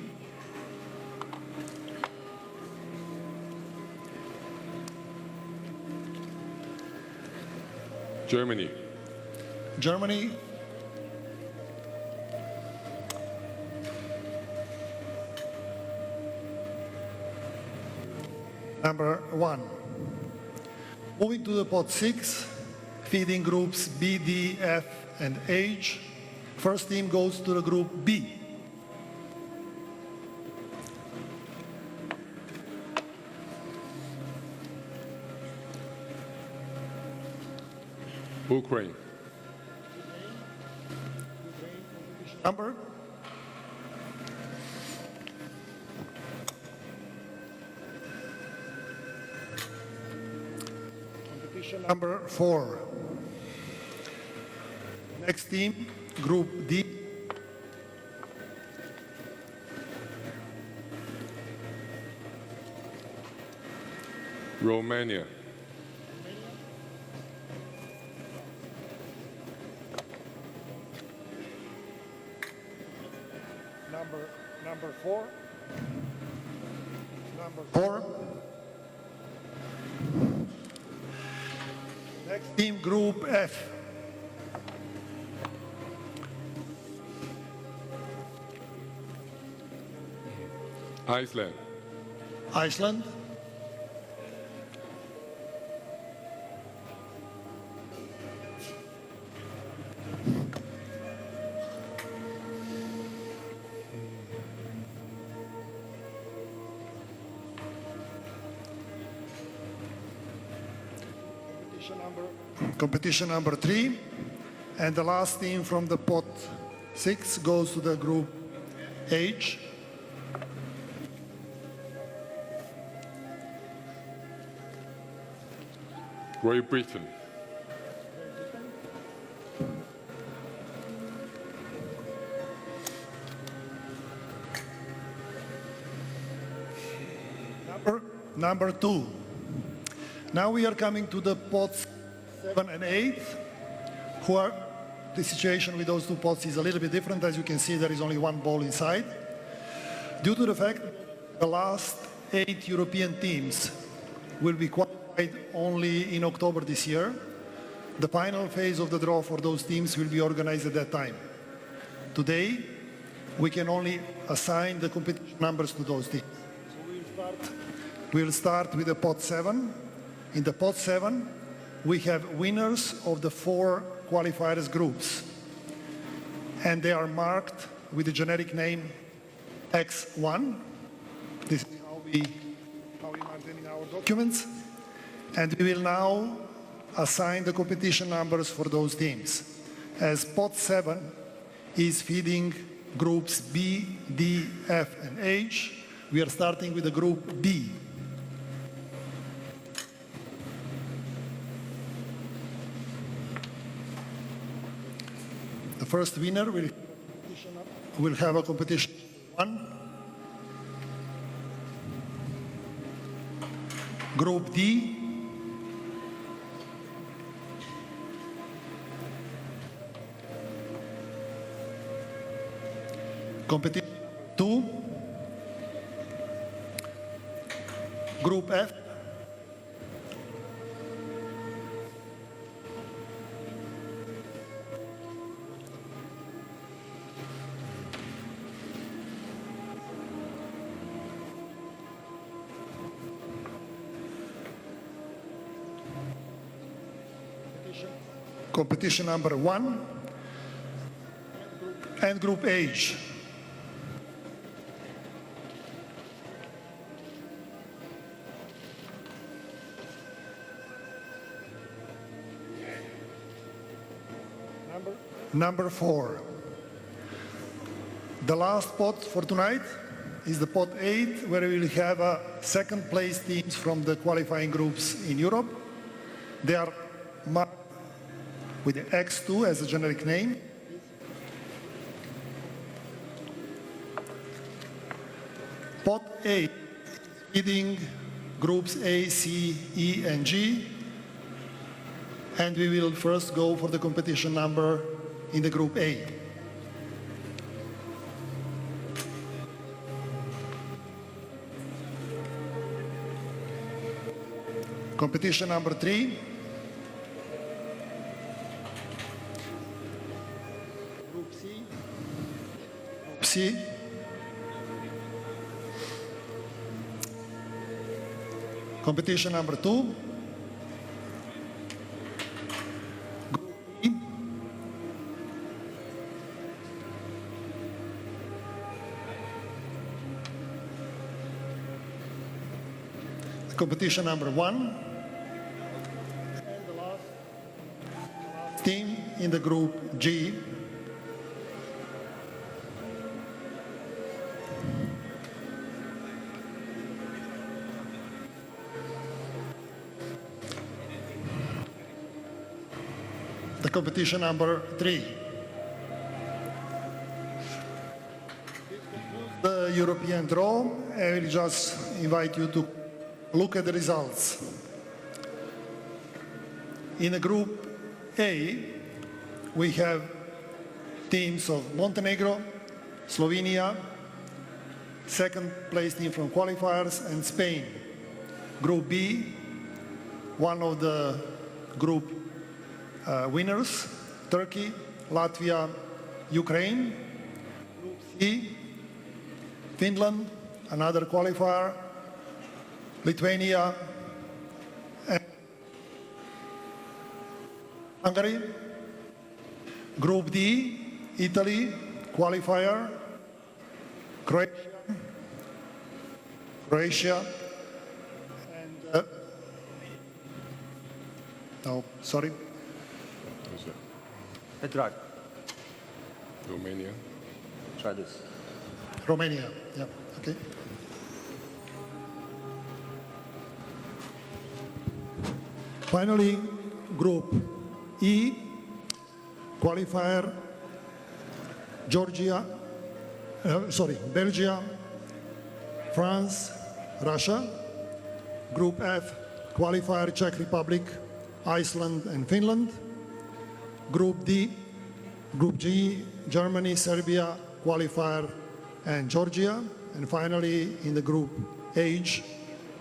Germany. Germany. Number 1. Moving to the pot 6, feeding groups B, D, F, and H. First team goes to the group B. Ukraine. Number? Number 4. Next team, Group D. Romania. Number 4. Number 4. Next team, Group F. Iceland. Iceland. Competition number 3, and the last team from the pot 6 goes to the group H. Great Britain. Number 2. Now we are coming to the pots 7 and 8, who are, the situation with those two pots is a little bit different. As you can see, there is only one ball inside. Due to the fact the last 8 European teams will be qualified only in October this year, the final phase of the draw for those teams will be organized at that time. Today, we can only assign the competition numbers to those teams. So we'll start with the pot 7. In the pot 7, we have winners of the 4 qualifiers groups, and they are marked with the generic name X1. This is how we mark them in our documents, and we will now assign the competition numbers for those teams. As pot 7 is feeding groups B, D, F, and H, we are starting with the group B. The first winner will have a competition 1. Group D, competition 2, Group F, competition number 1, and Group H. Number 4. The last pot for tonight is the pot 8, where we will have second place teams from the qualifying groups in Europe. They are marked with the X2 as a generic name. Pot 8 feeding groups A, C, E, and G. And we will first go for the competition number in the Group A. Competition number 3. Group C. Group C. Competition number 2. Competition number 1, and the last team in the Group G. The competition number 3. The European draw. I will just invite you to look at the results. In the Group A, we have teams of Montenegro, Slovenia, second place team from qualifiers, and Spain. Group B, one of the group winners, Turkey, Latvia, Ukraine. Group C, Finland, another qualifier, Lithuania, and Hungary. Group D, Italy, qualifier, Croatia, and no, sorry. Edrak. Romania. Try this. Romania, yeah, okay. Finally, Group E, qualifier, Belgium, France, Russia. Group F, qualifier, Czech Republic, Iceland, and Finland. Group D, Group G, Germany, Serbia, qualifier, and Georgia. And finally, in the Group H,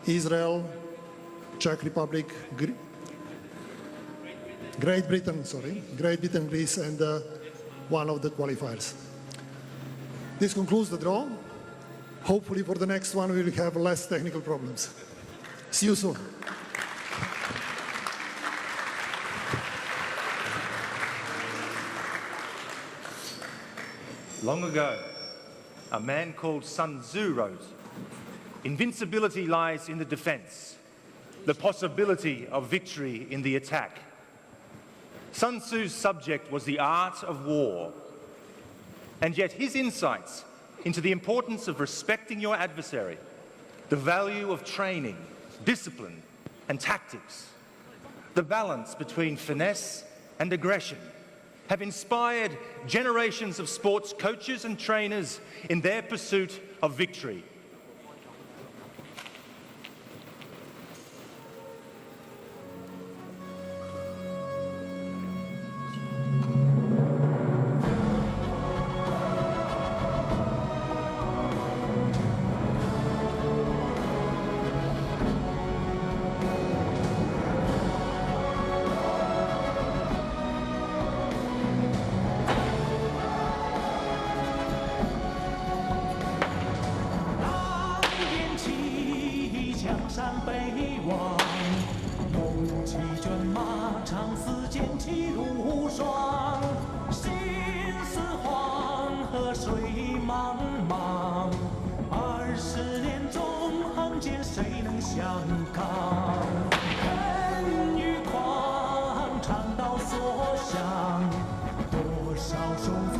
Israel, Czech Republic, Great Britain, Greece, and one of the qualifiers. This concludes the draw. Hopefully for the next one we will have less technical problems. See you soon. Long ago, a man called Sun Tzu wrote, "Invincibility lies in the defense, the possibility of victory in the attack." Sun Tzu's subject was the art of war, and yet his insights into the importance of respecting your adversary, the value of training, discipline, and tactics, the balance between finesse and aggression, have inspired generations of sports coaches and trainers in their pursuit of victory. 马长嘶剑气如霜，心似黄河水茫茫。20年纵横间，谁能相抗？恨与狂，肠道所向，多少手足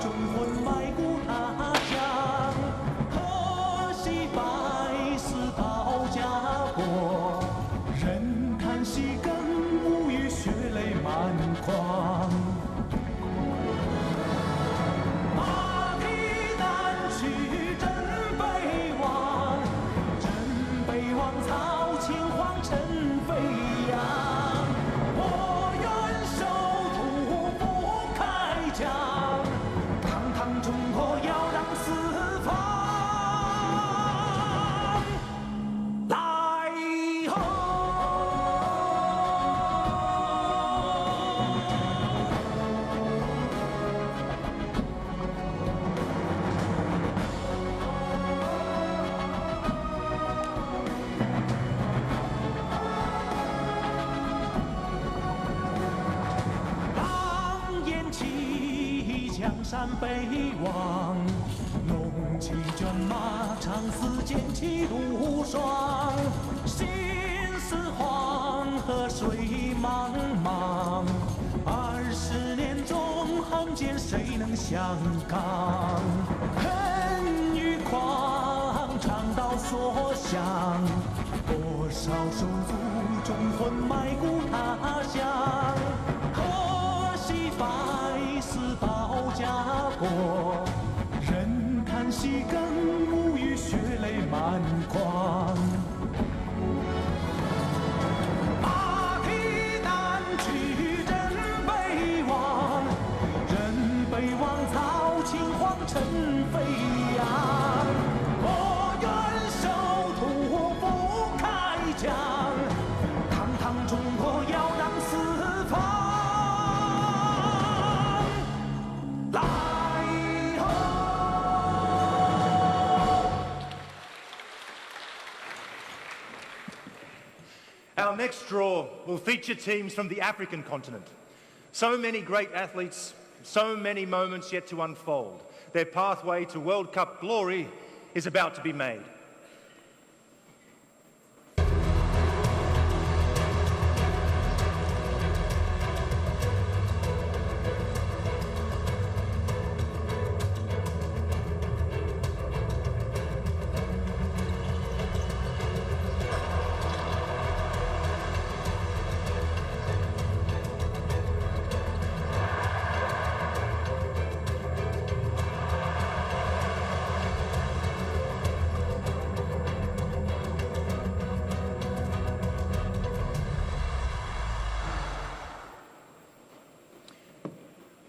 忠魂埋骨他乡。可惜百死保家国，人看戏更无语，血泪满眶。马蹄南去真北望，真北望曹秦皇城飞扬。我愿守土不开疆，堂堂中国要让四方来吼。狼烟起，江山北望，龙骑卷马，长嘶剑气如霜。心似黄河水茫茫，20年纵横间，谁能相抗？恨与狂，肠道所向，多少手足忠魂埋骨他乡。可惜百死保家国，人看戏更无语，血泪满眶。马蹄南去真北望，真北望曹秦皇城飞扬。我愿守土不开疆，堂堂中国要让四方来吼。Our next draw will feature teams from the African continent. So many great athletes, so many moments yet to unfold. Their pathway to World Cup glory is about to be made.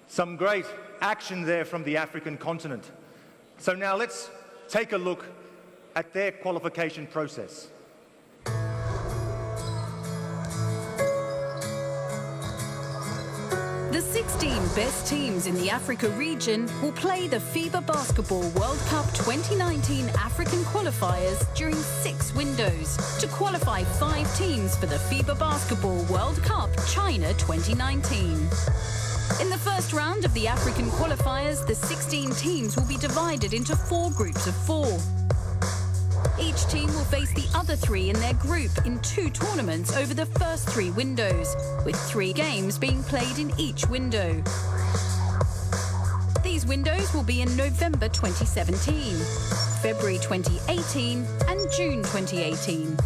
Some great action there from the African continent. So now let's take a look at their qualification process. The 16 best teams in the Africa region will play the FIBA Basketball World Cup 2019 African Qualifiers during 6 windows to qualify 5 teams for the FIBA Basketball World Cup China 2019. In the first round of the African Qualifiers, the 16 teams will be divided into 4 groups of 4. Each team will face the other 3 in their group in 2 tournaments over the first 3 windows, with 3 games being played in each window. These windows will be in November 2017, February 2018 and June 2018.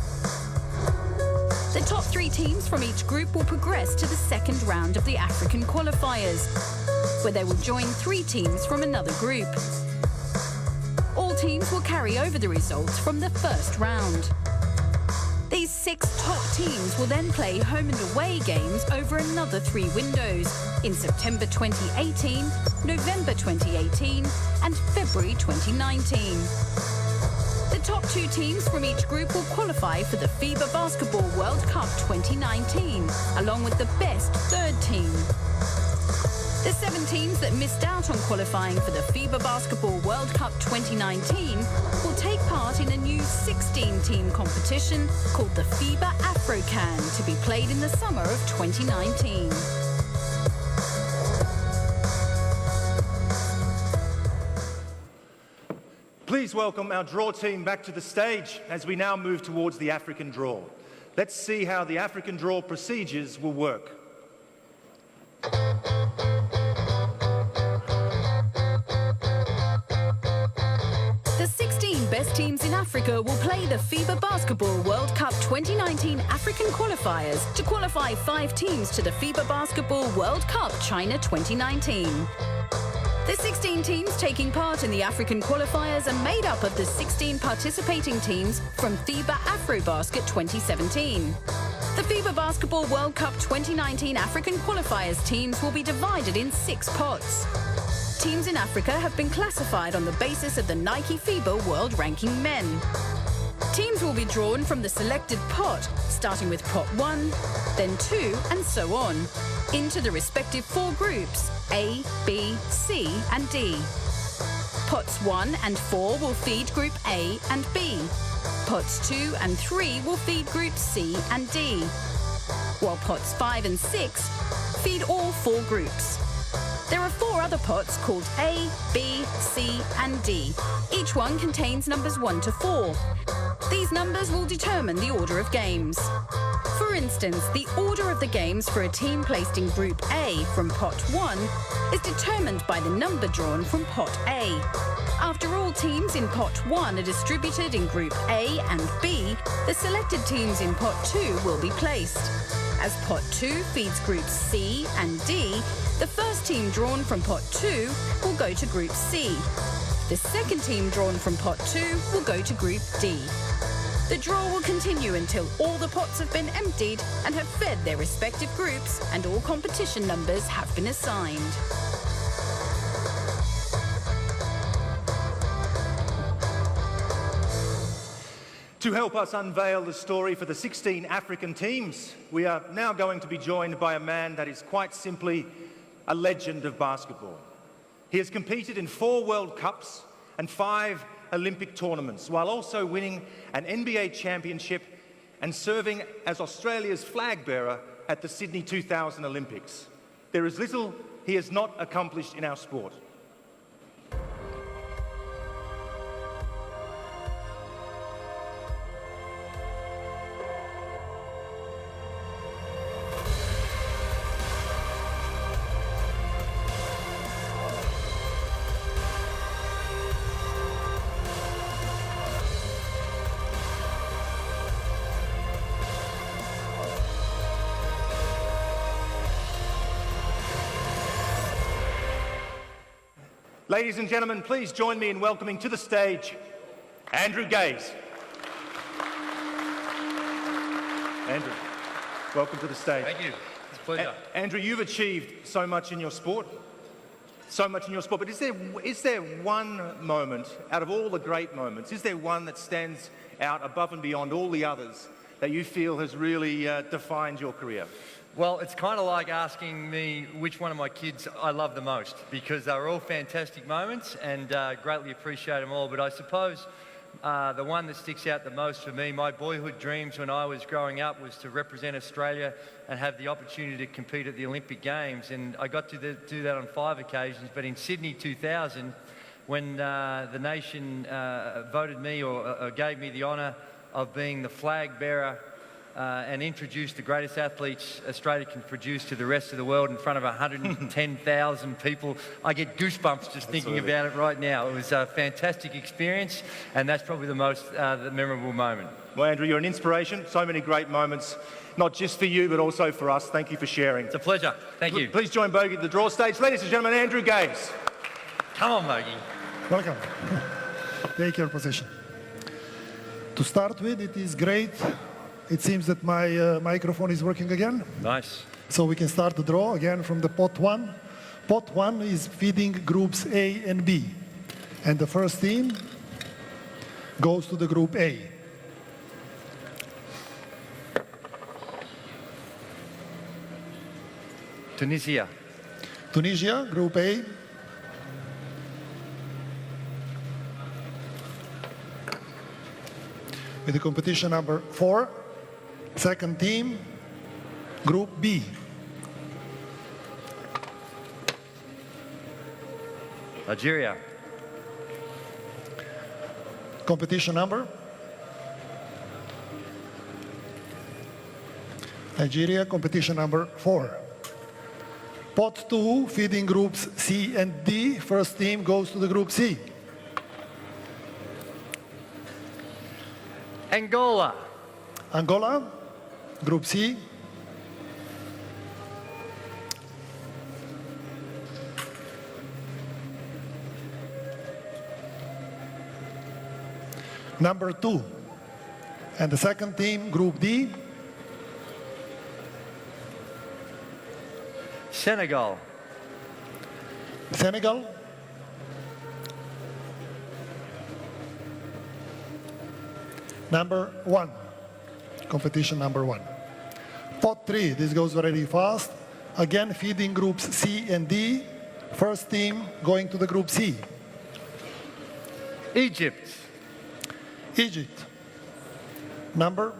The top 3 teams from each group will progress to the second round of the African Qualifiers, where they will join 3 teams from another group. All teams will carry over the results from the first round. These 6 top teams will then play home and away games over another 3 windows in September 2018, November 2018 and February 2019. The top 2 teams from each group will qualify for the FIBA Basketball World Cup 2019, along with the best 3rd team. The 7 teams that missed out on qualifying for the FIBA Basketball World Cup 2019 will take part in a new 16-team competition called the FIBA AfroCan to be played in the summer of 2019. Please welcome our draw team back to the stage as we now move towards the African draw. Let's see how the African draw procedures will work. The 16 best teams in Africa will play the FIBA Basketball World Cup 2019 African Qualifiers to qualify 5 teams to the FIBA Basketball World Cup China 2019. The 16 teams taking part in the African qualifiers are made up of the 16 participating teams from FIBA AfroBasket 2017. The FIBA Basketball World Cup 2019 African qualifiers teams will be divided in 6 pots. Teams in Africa have been classified on the basis of the Nike FIBA World Ranking Men. Teams will be drawn from the selected pot, starting with pot 1, then 2, and so on, into the respective 4 groups, A, B, C, and D. Pots 1 and 4 will feed Group A and B. Pots 2 and 3 will feed Groups C and D, while pots 5 and 6 feed all 4 groups. There are 4 other pots called A, B, C, and D. Each one contains numbers 1 to 4. These numbers will determine the order of games. For instance, the order of the games for a team placed in Group A from Pot 1 is determined by the number drawn from Pot A. After all teams in Pot 1 are distributed in Group A and B, the selected teams in Pot 2 will be placed. As Pot 2 feeds Groups C and D, the first team drawn from Pot 2 will go to Group C. The second team drawn from Pot 2 will go to Group D. The draw will continue until all the pots have been emptied and have fed their respective groups and all competition numbers have been assigned. To help us unveil the story for the 16 African teams, we are now going to be joined by a man that is quite simply a legend of basketball. He has competed in 4 World Cups and 5 Olympic tournaments, while also winning an NBA championship and serving as Australia's flag bearer at the Sydney 2000 Olympics. There is little he has not accomplished in our sport. Ladies and gentlemen, please join me in welcoming to the stage Andrew Gaze. Andrew, welcome to the stage. Thank you. It's a pleasure. Andrew, you've achieved so much in your sport. But is there one moment, out of all the great moments, is there one that stands out above and beyond all the others that you feel has really defined your career? Well, it's kind of like asking me which one of my kids I love the most, because they're all fantastic moments and greatly appreciate them all. But I suppose the one that sticks out the most for me, my boyhood dreams when I was growing up was to represent Australia and have the opportunity to compete at the Olympic Games. And I got to do that on 5 occasions. But in Sydney 2000, when the nation voted me or gave me the honour of being the flag bearer and introduced the greatest athletes Australia can produce to the rest of the world in front of 110,000 people. I get goosebumps just thinking about it right now. It was a fantastic experience, and that's probably the most the memorable moment. Well, Andrew, you're an inspiration. So many great moments, not just for you, but also for us. Thank you for sharing. It's a pleasure. Thank you. Please join Bogey at the draw stage. Ladies and gentlemen, Andrew Gaze. Come on, Bogey. Welcome. Take your position. To start with, it is great. It seems that my microphone is working again. Nice. So we can start the draw again from the pot 1. Pot 1 is feeding groups A and B. And the first team goes to the group A. Tunisia. Tunisia, Group A. With the competition number 4, second team, Group B. Algeria. Competition number? Nigeria, competition number 4. Pot 2, feeding groups C and D. First team goes to the group C. Angola. Angola, group C. Number 2. And the second team, group D. Senegal. Senegal. Number 1. Competition number 1. Pot 3, this goes very fast. Again, feeding groups C and D. First team going to the group C. Egypt. Egypt. Number?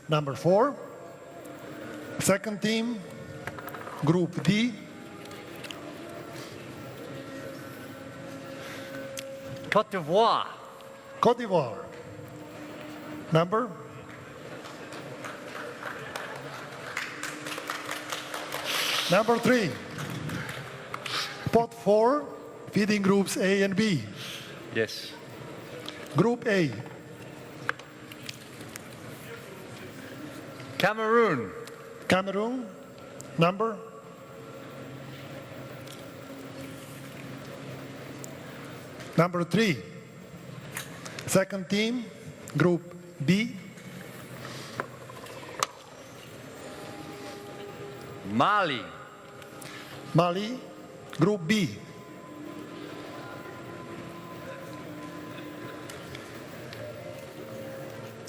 Number 4. Second team, group D. Côte d'Ivoire. Côte d'Ivoire. Number? Number 3. Pot 4, feeding groups A and B. Yes. Group A. Cameroon. Cameroon. Number? Number 3. Second team, group B. Mali. Mali, group B.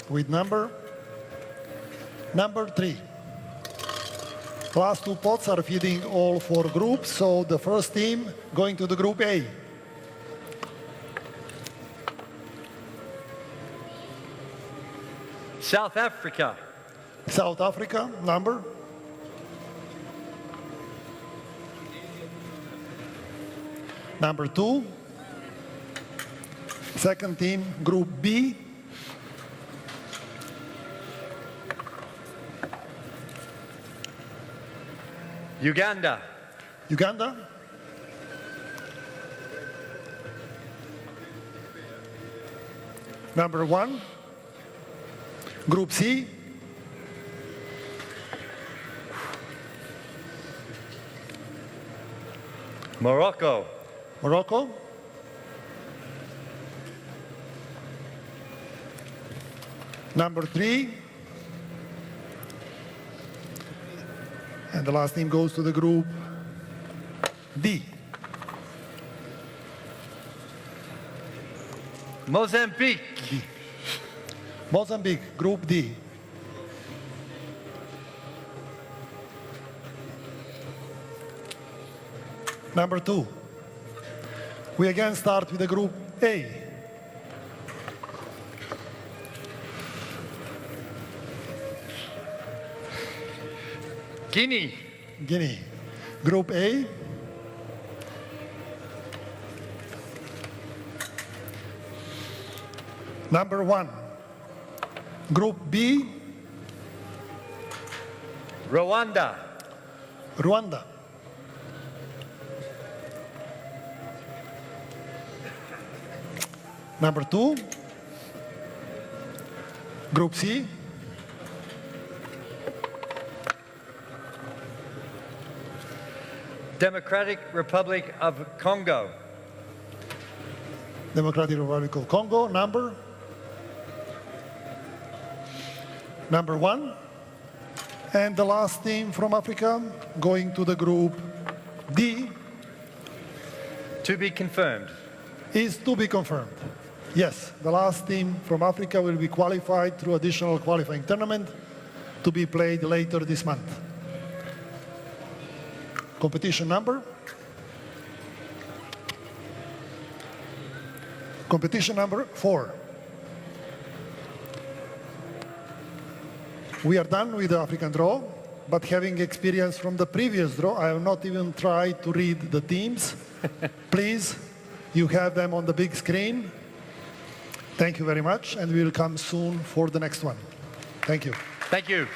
With number 3. Last 2 pots are feeding all 4 groups, so the first team going to the group A. South Africa. South Africa, number? Number 2. Second team, group B. Uganda. Uganda. Number 1. Group C. Morocco. Morocco. Number 3. And the last team goes to the group D. Mozambique. Mozambique, group D. Number 2. We again start with the group A. Guinea. Guinea. Group A. Number 1. Group B. Rwanda. Rwanda. Number 2. Group C. Democratic Republic of Congo. Democratic Republic of Congo. Number 1. And the last team from Africa going to the group D. To be confirmed. Is to be confirmed. Yes, the last team from Africa will be qualified through additional qualifying tournament to be played later this month. Competition number. Competition number 4. We are done with the African draw, but having experience from the previous draw, I have not even tried to read the teams. Please, you have them on the big screen. Thank you very much, and we will come soon for the next one. Thank you. Thank you.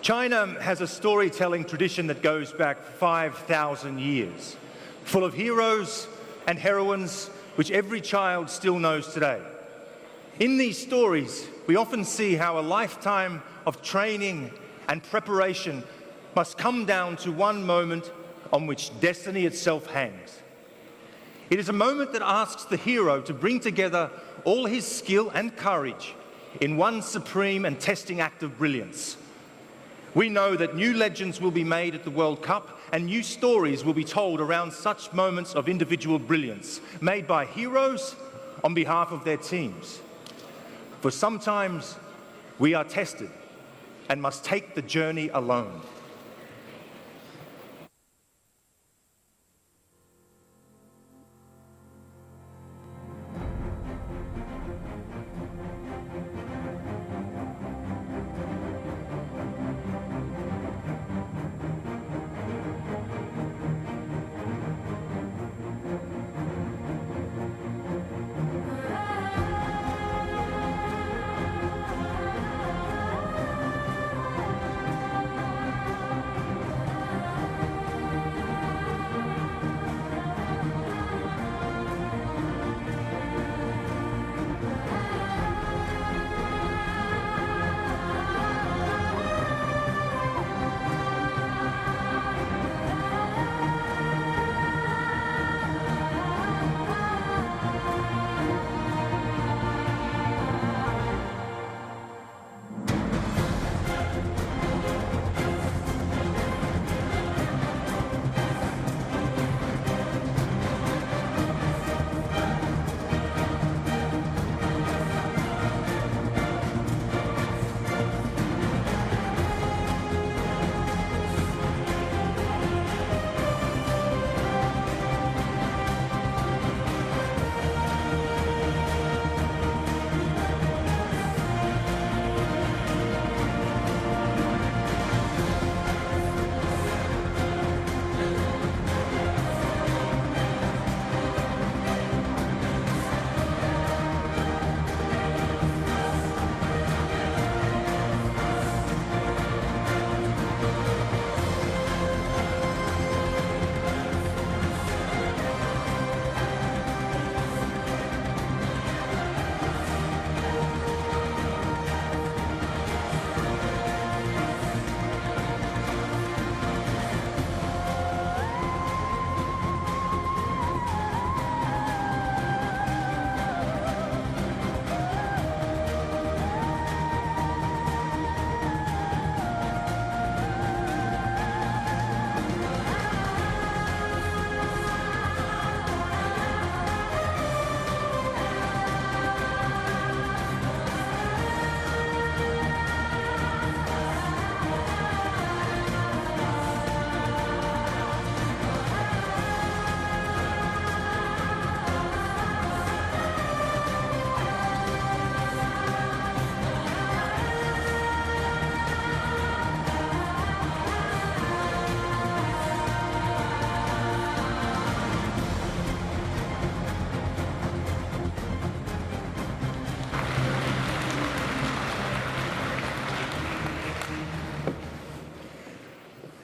China has a storytelling tradition that goes back 5,000 years, full of heroes and heroines which every child still knows today. In these stories, we often see how a lifetime of training and preparation must come down to one moment on which destiny itself hangs. It is a moment that asks the hero to bring together all his skill and courage in one supreme and testing act of brilliance. We know that new legends will be made at the World Cup and new stories will be told around such moments of individual brilliance, made by heroes on behalf of their teams. For sometimes we are tested and must take the journey alone.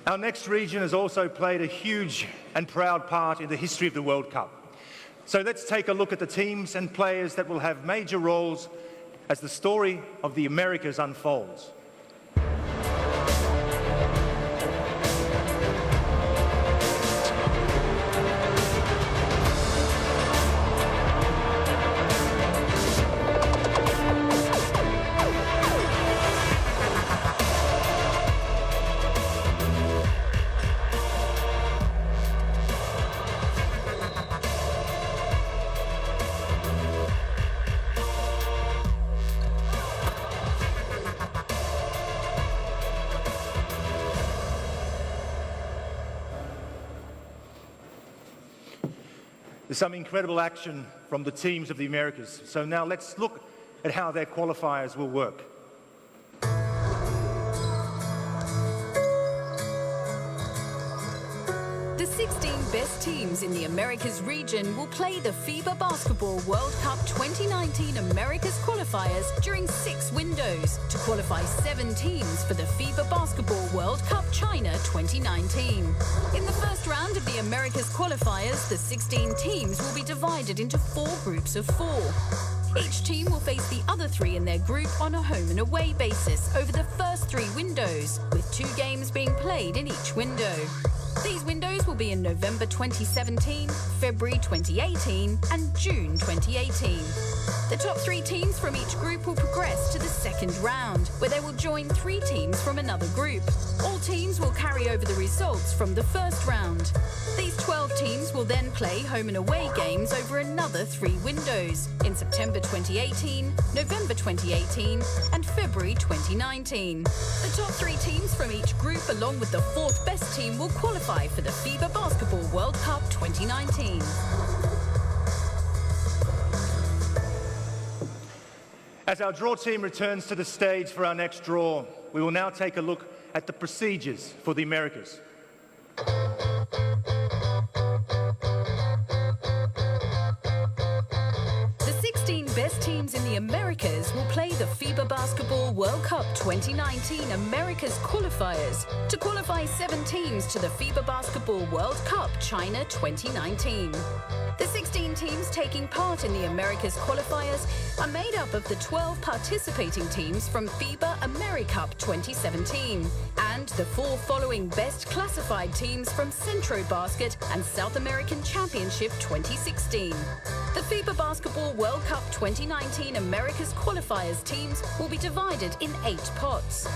Our next region has also played a huge and proud part in the history of the World Cup. So let's take a look at the teams and players that will have major roles as the story of the Americas unfolds. There's some incredible action from the teams of the Americas. So now let's look at how their qualifiers will work. The 16 best teams in the Americas region will play the FIBA Basketball World Cup 2019 Americas qualifiers during 6 windows to qualify 7 teams for the FIBA Basketball World Cup China 2019. In the first round of the Americas qualifiers, the 16 teams will be divided into 4 groups of 4. Each team will face the other 3 in their group on a home and away basis over the first 3 windows, with 2 games being played in each window. These windows will be in November 2017, February 2018 and June 2018. The top 3 teams from each group will progress to the second round, where they will join 3 teams from another group. All teams will carry over the results from the first round. These 12 teams will then play home and away games over another 3 windows in September 2018, November 2018 and February 2019. The top 3 teams from each group, along with the 4th best team, will qualify for the FIBA Basketball World Cup 2019. As our draw team returns to the stage for our next draw, we will now take a look at the procedures for the Americas. The 16 best teams in the Americas will play the FIBA Basketball World Cup 2019 Americas qualifiers to qualify 7 teams to the FIBA Basketball World Cup China 2019. The 16 teams taking part in the Americas qualifiers are made up of the 12 participating teams from FIBA AmeriCup 2017 and the 4 following best classified teams from Centro Basket and South American Championship 2016. The FIBA Basketball World Cup 2019 Americas qualifiers teams will be divided in 8 pots.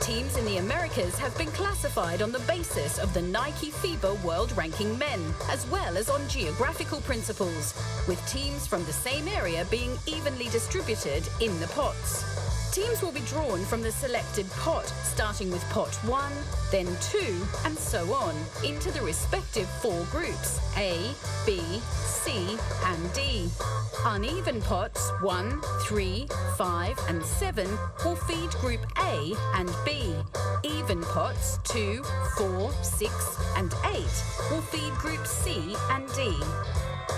Teams in the Americas have been classified on the basis of the Nike FIBA World Ranking Men, as well as on geographical principles, with teams from the same area being evenly distributed in the pots. Teams will be drawn from the selected pot, starting with pot 1, then 2, and so on, into the respective 4 groups, A, B, C, and D. Uneven pots 1, 3, 5, and 7 will feed Group A and B. Even pots 2, 4, 6, and 8 will feed Group C and D.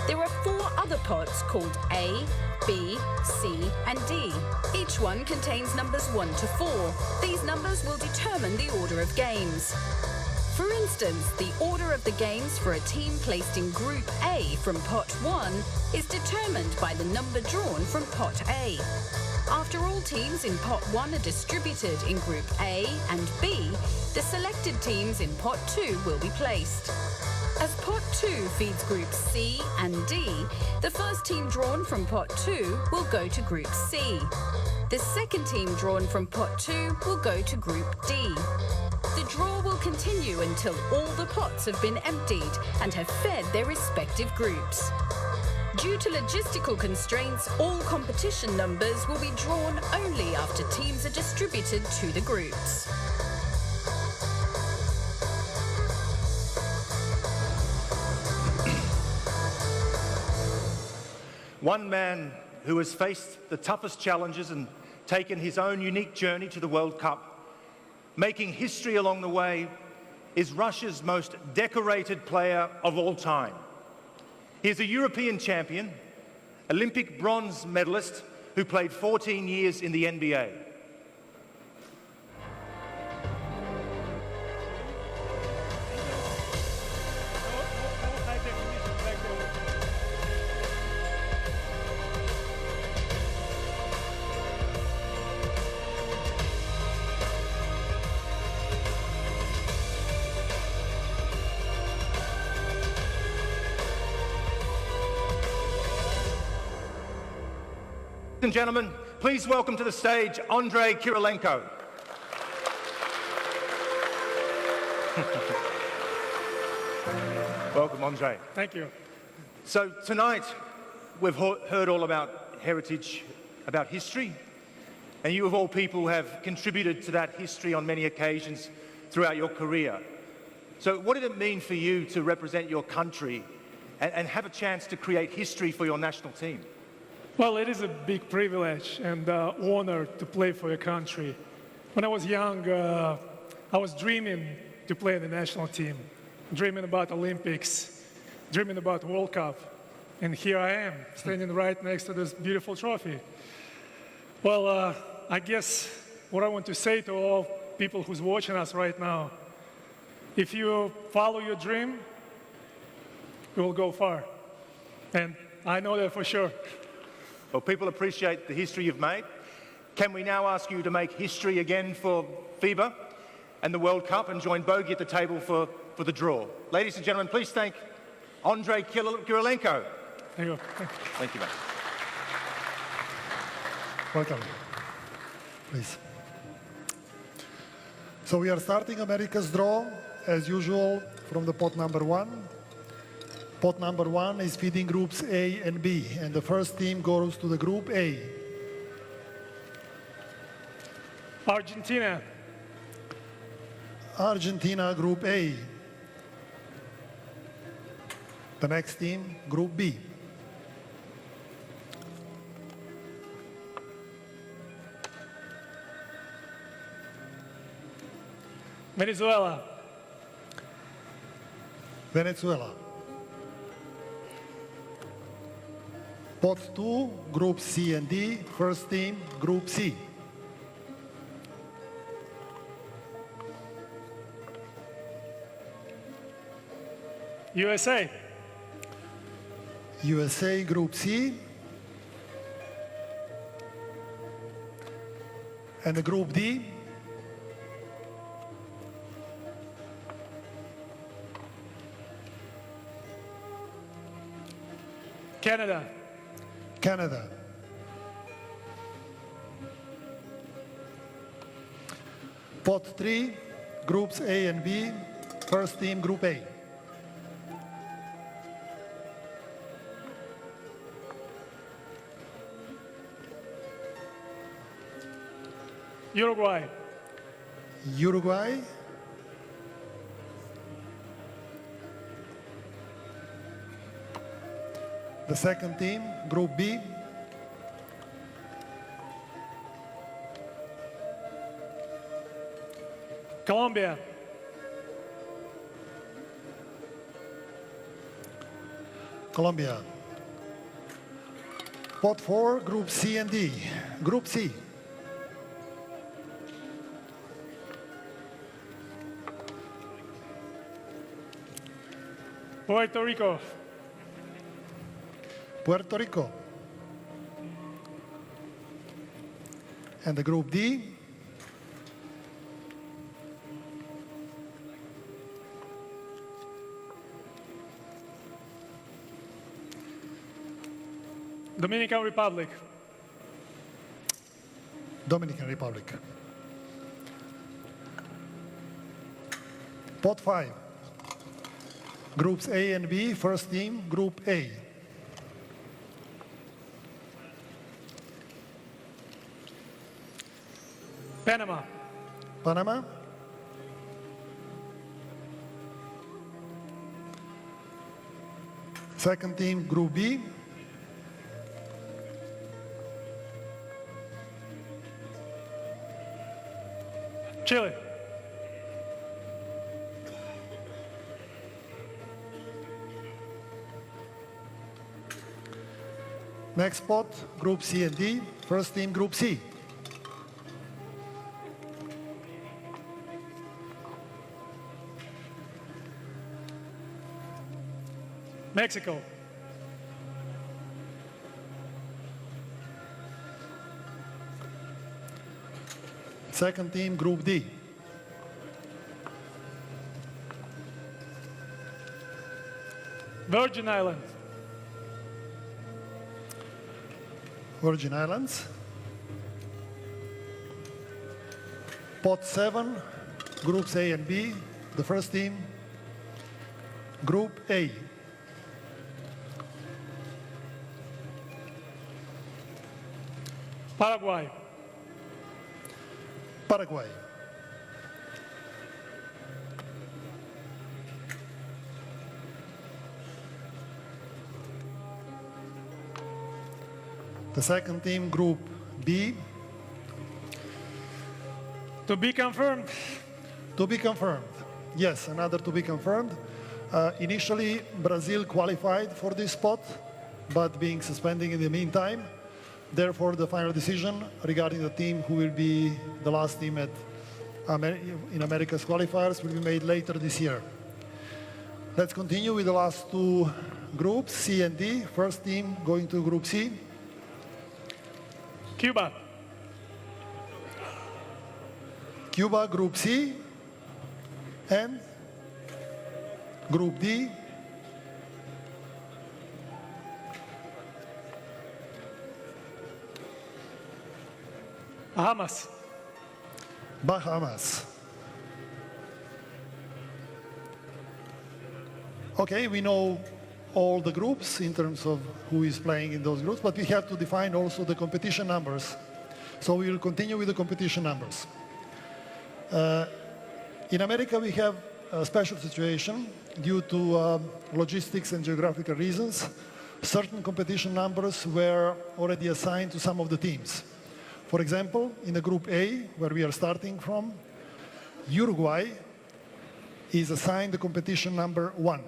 There are 4 other pots called A, B, C, and D. Each one contains numbers 1 to 4. These numbers will determine the order of games. For instance, the order of the games for a team placed in Group A from Pot 1 is determined by the number drawn from Pot A. After all teams in Pot 1 are distributed in Group A and B, the selected teams in Pot 2 will be placed. As Pot 2 feeds Group C and D, the first team drawn from Pot 2 will go to Group C. The second team drawn from Pot 2 will go to Group D. The draw will continue until all the pots have been emptied and have fed their respective groups. Due to logistical constraints, all competition numbers will be drawn only after teams are distributed to the groups. One man who has faced the toughest challenges and taken his own unique journey to the World Cup, making history along the way, is Russia's most decorated player of all time. He is a European champion, Olympic bronze medalist who played 14 years in the NBA. Ladies and gentlemen, please welcome to the stage Andrei Kirilenko. Welcome, Andrei. Thank you. So tonight, we've heard all about heritage, about history, and you of all people have contributed to that history on many occasions throughout your career. So what did it mean for you to represent your country and have a chance to create history for your national team? Well, it is a big privilege and honor to play for your country. When I was young, I was dreaming to play in the national team, dreaming about Olympics, dreaming about World Cup. And here I am, standing right next to this beautiful trophy. Well, I guess what I want to say to all people who's watching us right now, if you follow your dream, you will go far. And I know that for sure. Well, people appreciate the history you've made. Can we now ask you to make history again for FIBA and the World Cup and join Bogey at the table for the draw? Ladies and gentlemen, please thank Andrei Kirilenko. Thank you. Thank you, mate. Welcome. Please. So we are starting America's draw, as usual, from the pot number 1. Pot number 1 is feeding groups A and B, and the first team goes to the group A. Argentina. Argentina, group A. The next team, group B. Venezuela. Venezuela. Pot 2, group C and D. First team, group C. USA. USA, group C. And the group D. Canada. Canada. Pot 3, groups A and B. First team, group A. Uruguay. Uruguay. The second team, group B. Colombia. Colombia. Pot 4, group C and D. Group C. Puerto Rico. Puerto Rico. And the group D. Dominican Republic. Dominican Republic. Pot 5. Groups A and B, first team, group A. Panama. Panama. Second team, group B. Chile. Next spot, group C and D, first team, group C. Mexico. Second team, group D. Virgin Islands. Virgin Islands. Pot 7, groups A and B, the first team, group A. Paraguay. Paraguay. The second team, Group B. To be confirmed. To be confirmed. Yes, another to be confirmed. Initially, Brazil qualified for this spot, but being suspended in the meantime. Therefore, the final decision regarding the team who will be the last team in America's qualifiers will be made later this year. Let's continue with the last two groups, C and D. First team going to Group C. Cuba. Cuba, Group C. And Group D. Bahamas. Bahamas. Okay, we know all the groups in terms of who is playing in those groups, but we have to define also the competition numbers. So we will continue with the competition numbers. In America, we have a special situation due to logistics and geographical reasons. Certain competition numbers were already assigned to some of the teams. For example, in the Group A, where we are starting from, Uruguay is assigned the competition number 1.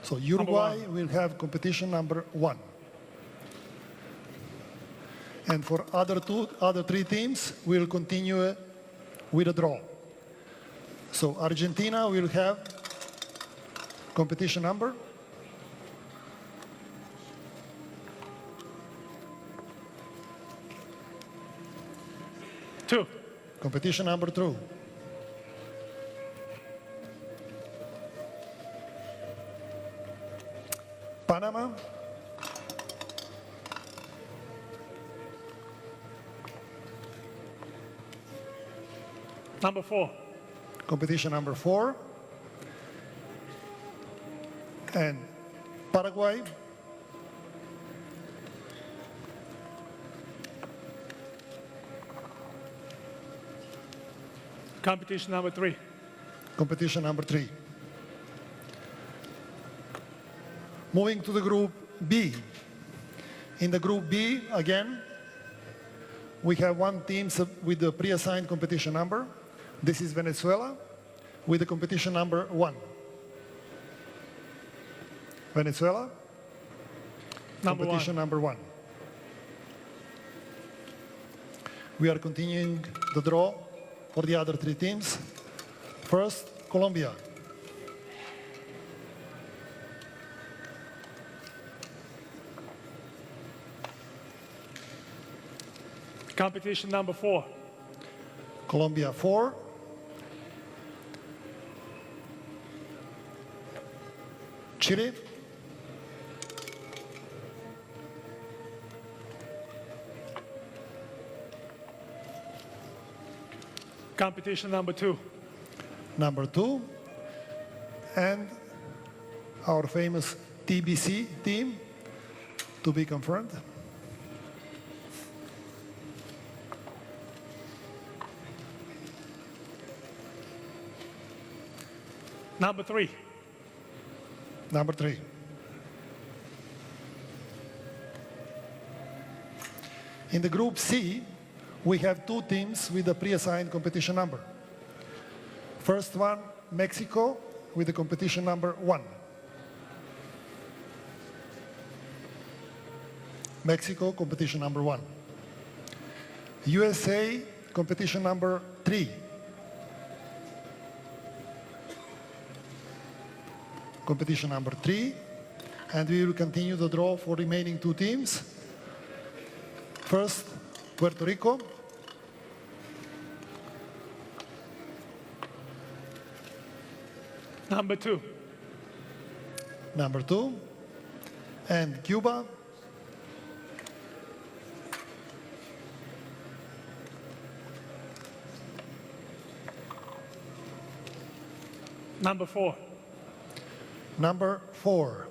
So Uruguay will have competition number 1. And for other three teams, we'll continue with a draw. So Argentina will have competition number 2. Competition number 2. Panama. Number 4. Competition number 4. And Paraguay. Competition number 3. Competition number 3. Moving to the Group B. In the Group B, again, we have one team with the pre-assigned competition number. This is Venezuela with the competition number 1. Venezuela, competition number 1. We are continuing the draw for the other three teams. First, Colombia. Competition number 4. Colombia 4. Chile. Competition number 2. Number 2. And our famous TBC team to be confirmed. Number 3. Number 3. In the Group C, we have two teams with a pre-assigned competition number. First one, Mexico, with the competition number 1. Mexico, competition number 1. USA, competition number 3. Competition number 3. And we will continue the draw for remaining two teams. First, Puerto Rico. Number 2. Number 2. And Cuba. Number 4. Number 4.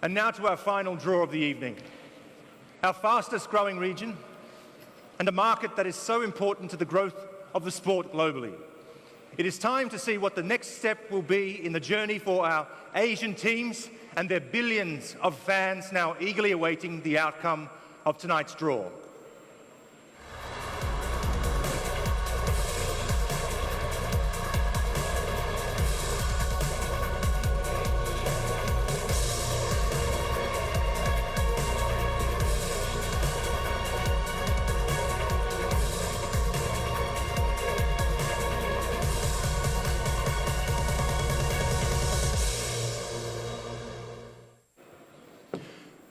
And now to our final draw of the evening. Our fastest growing region and a market that is so important to the growth of the sport globally. It is time to see what the next step will be in the journey for our Asian teams and their billions of fans now eagerly awaiting the outcome of tonight's draw.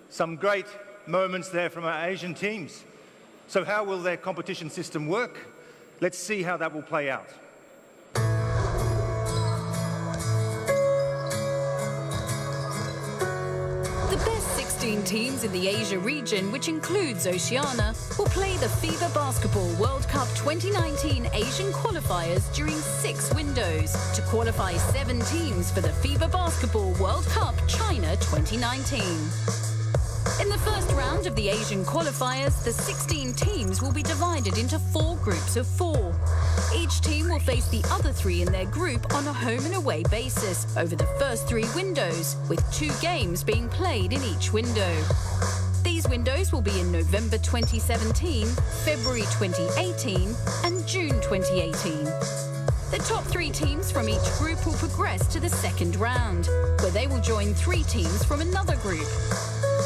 Some great moments there from our Asian teams. So how will their competition system work? Let's see how that will play out. The best 16 teams in the Asia region, which includes Oceania, will play the FIBA Basketball World Cup 2019 Asian Qualifiers during 6 windows to qualify 7 teams for the FIBA Basketball World Cup China 2019. In the first round of the Asian qualifiers, the 16 teams will be divided into 4 groups of 4. Each team will face the other 3 in their group on a home and away basis over the first 3 windows, with 2 games being played in each window. These windows will be in November 2017, February 2018 and June 2018. The top 3 teams from each group will progress to the second round, where they will join 3 teams from another group.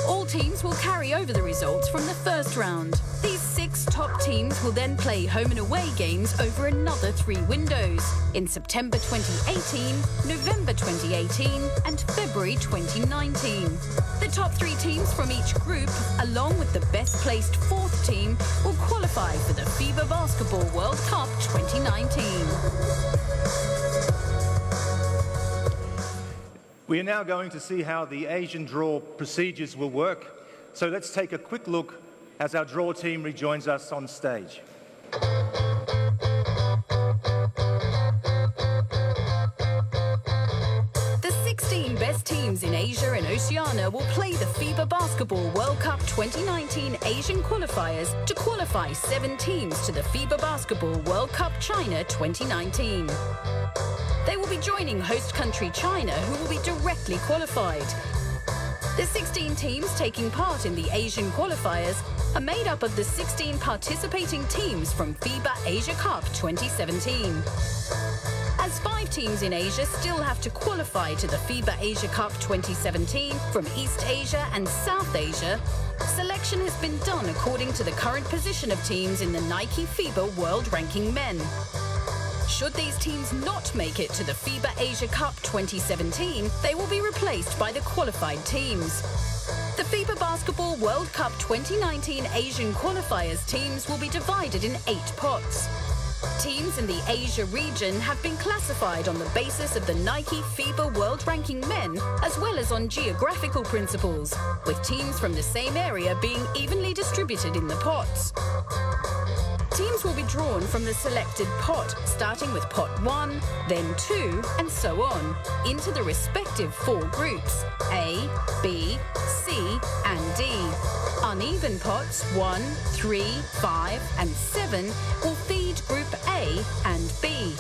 All teams will carry over the results from the first round. These 6 top teams will then play home and away games over another 3 windows in September 2018, November 2018 and February 2019. The top 3 teams from each group, along with the best placed 4th team, will qualify for the FIBA Basketball World Cup 2019. We are now going to see how the Asian draw procedures will work. So let's take a quick look as our draw team rejoins us on stage. The 16 best teams in Asia and Oceania will play the FIBA Basketball World Cup 2019 Asian Qualifiers to qualify 7 teams to the FIBA Basketball World Cup China 2019. They will be joining host country China, who will be directly qualified. The 16 teams taking part in the Asian qualifiers are made up of the 16 participating teams from FIBA Asia Cup 2017. As 5 teams in Asia still have to qualify to the FIBA Asia Cup 2017 from East Asia and South Asia, selection has been done according to the current position of teams in the Nike FIBA World Ranking Men. Should these teams not make it to the FIBA Asia Cup 2017, they will be replaced by the qualified teams. The FIBA Basketball World Cup 2019 Asian Qualifiers teams will be divided in 8 pots. Teams in the Asia region have been classified on the basis of the Nike FIBA World Ranking Men, as well as on geographical principles, with teams from the same area being evenly distributed in the pots. Teams will be drawn from the selected pot, starting with pot 1, then 2, and so on, into the respective 4 groups, A, B, C, and D. Uneven pots 1, 3, 5, and 7 will feed Group A and B.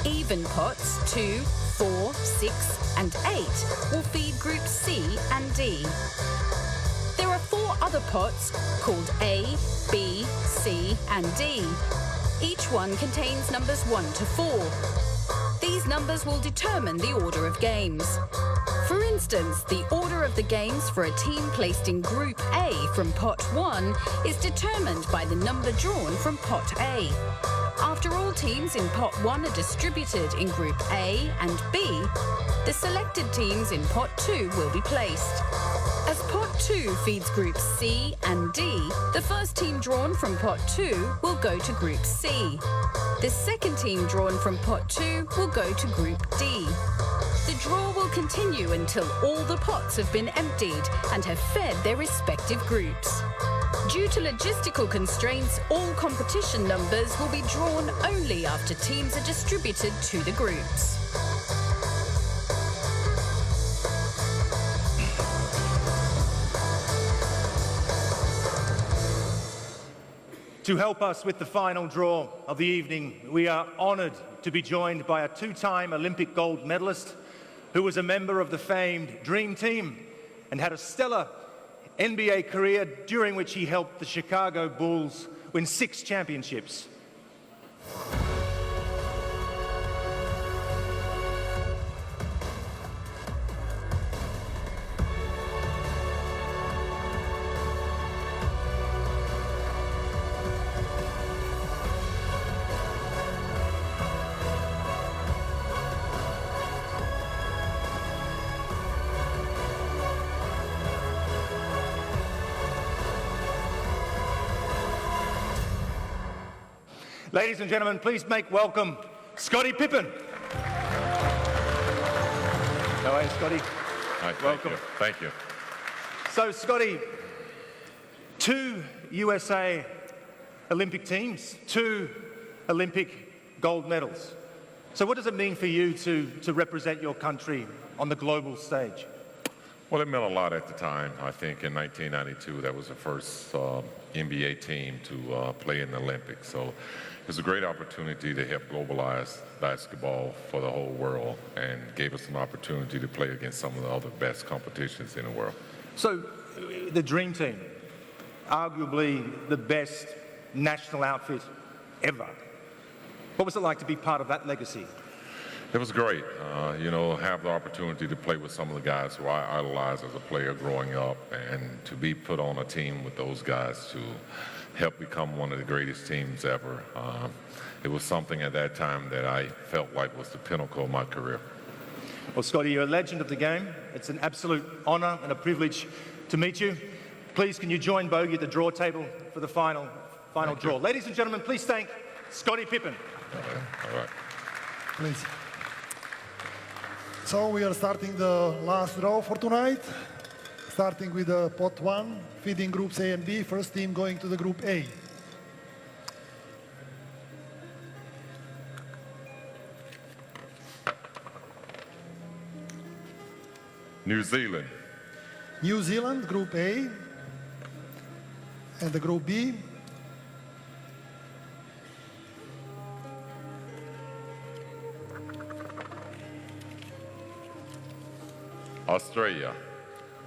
Even pots 2, 4, 6, and 8 will feed Group C and D. There are 4 other pots called A, B, C, and D. Each one contains numbers 1 to 4. These numbers will determine the order of games. For instance, the order of the games for a team placed in Group A from Pot 1 is determined by the number drawn from Pot A. After all teams in Pot 1 are distributed in Group A and B, the selected teams in Pot 2 will be placed. As Pot 2 feeds Groups C and D, the first team drawn from Pot 2 will go to Group C. The second team drawn from Pot 2 will go to Group D. The draw will continue until all the pots have been emptied and have fed their respective groups. Due to logistical constraints, all competition numbers will be drawn only after teams are distributed to the groups. To help us with the final draw of the evening, we are honoured to be joined by a two-time Olympic gold medalist who was a member of the famed Dream Team and had a stellar NBA career during which he helped the Chicago Bulls win 6 championships. Ladies and gentlemen, please make welcome Scottie Pippen. How are you, Scottie? Hi, welcome. Thank you. So, Scottie, 2 USA Olympic teams, 2 Olympic gold medals. So what does it mean for you to represent your country on the global stage? Well, it meant a lot at the time. I think in 1992, that was the first NBA team to play in the Olympics. So it was a great opportunity to help globalize basketball for the whole world and gave us an opportunity to play against some of the other best competitions in the world. So the Dream Team, arguably the best national outfit ever. What was it like to be part of that legacy? It was great, have the opportunity to play with some of the guys who I idolized as a player growing up, and to be put on a team with those guys to help become one of the greatest teams ever. It was something at that time that I felt like was the pinnacle of my career. Well, Scottie, you're a legend of the game. It's an absolute honor and a privilege to meet you. Please, can you join Bogey at the draw table for the final draw? Ladies and gentlemen, please thank Scottie Pippen. All right. Please. So we are starting the last draw for tonight, starting with pot 1, feeding groups A and B, first team going to the group A. New Zealand. New Zealand, group A, and the group B. Australia.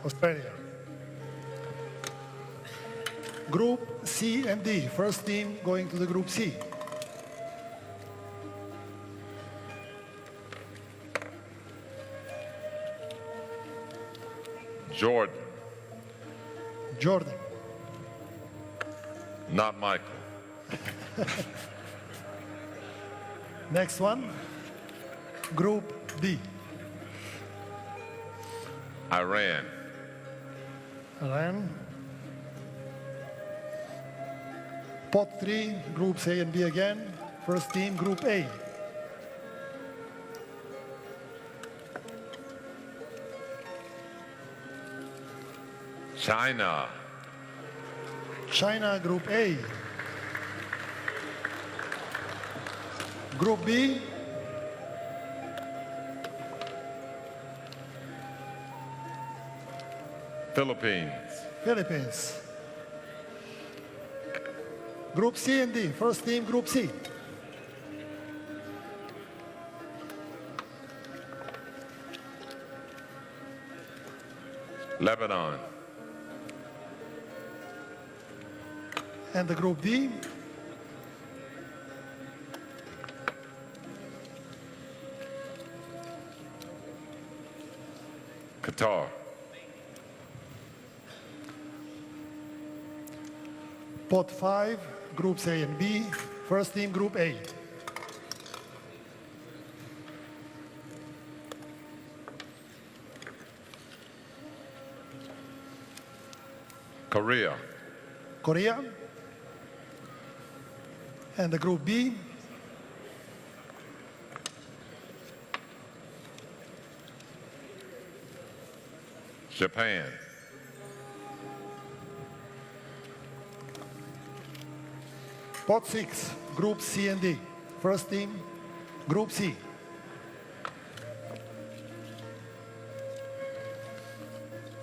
Australia. Group C and D, first team going to the group C. Jordan. Jordan. Not Michael. Next one, group D. Iran. Iran. Pot 3, groups A and B again. First team, group A. China. China, group A. Group B. Philippines. Philippines. Group C and D, first team, group C. Lebanon. And the group D. Qatar. Pot 5, groups A and B, first team, group A. Korea. Korea. And the group B. Japan. Pot 6, group C and D, first team, group C.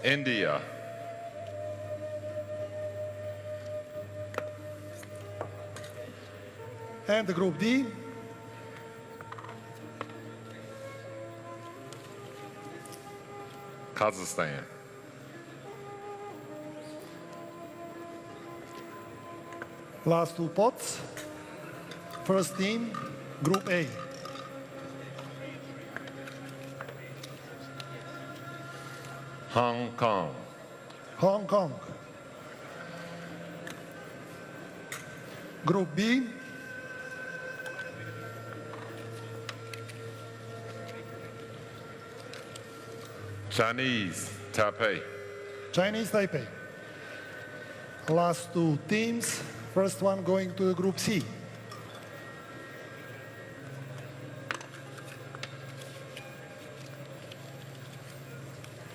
India. And the Group D. Kazakhstan. Last two pots. First team, Group A. Hong Kong. Hong Kong. Group B. Chinese Taipei. Chinese Taipei. Last two teams. First one going to Group C.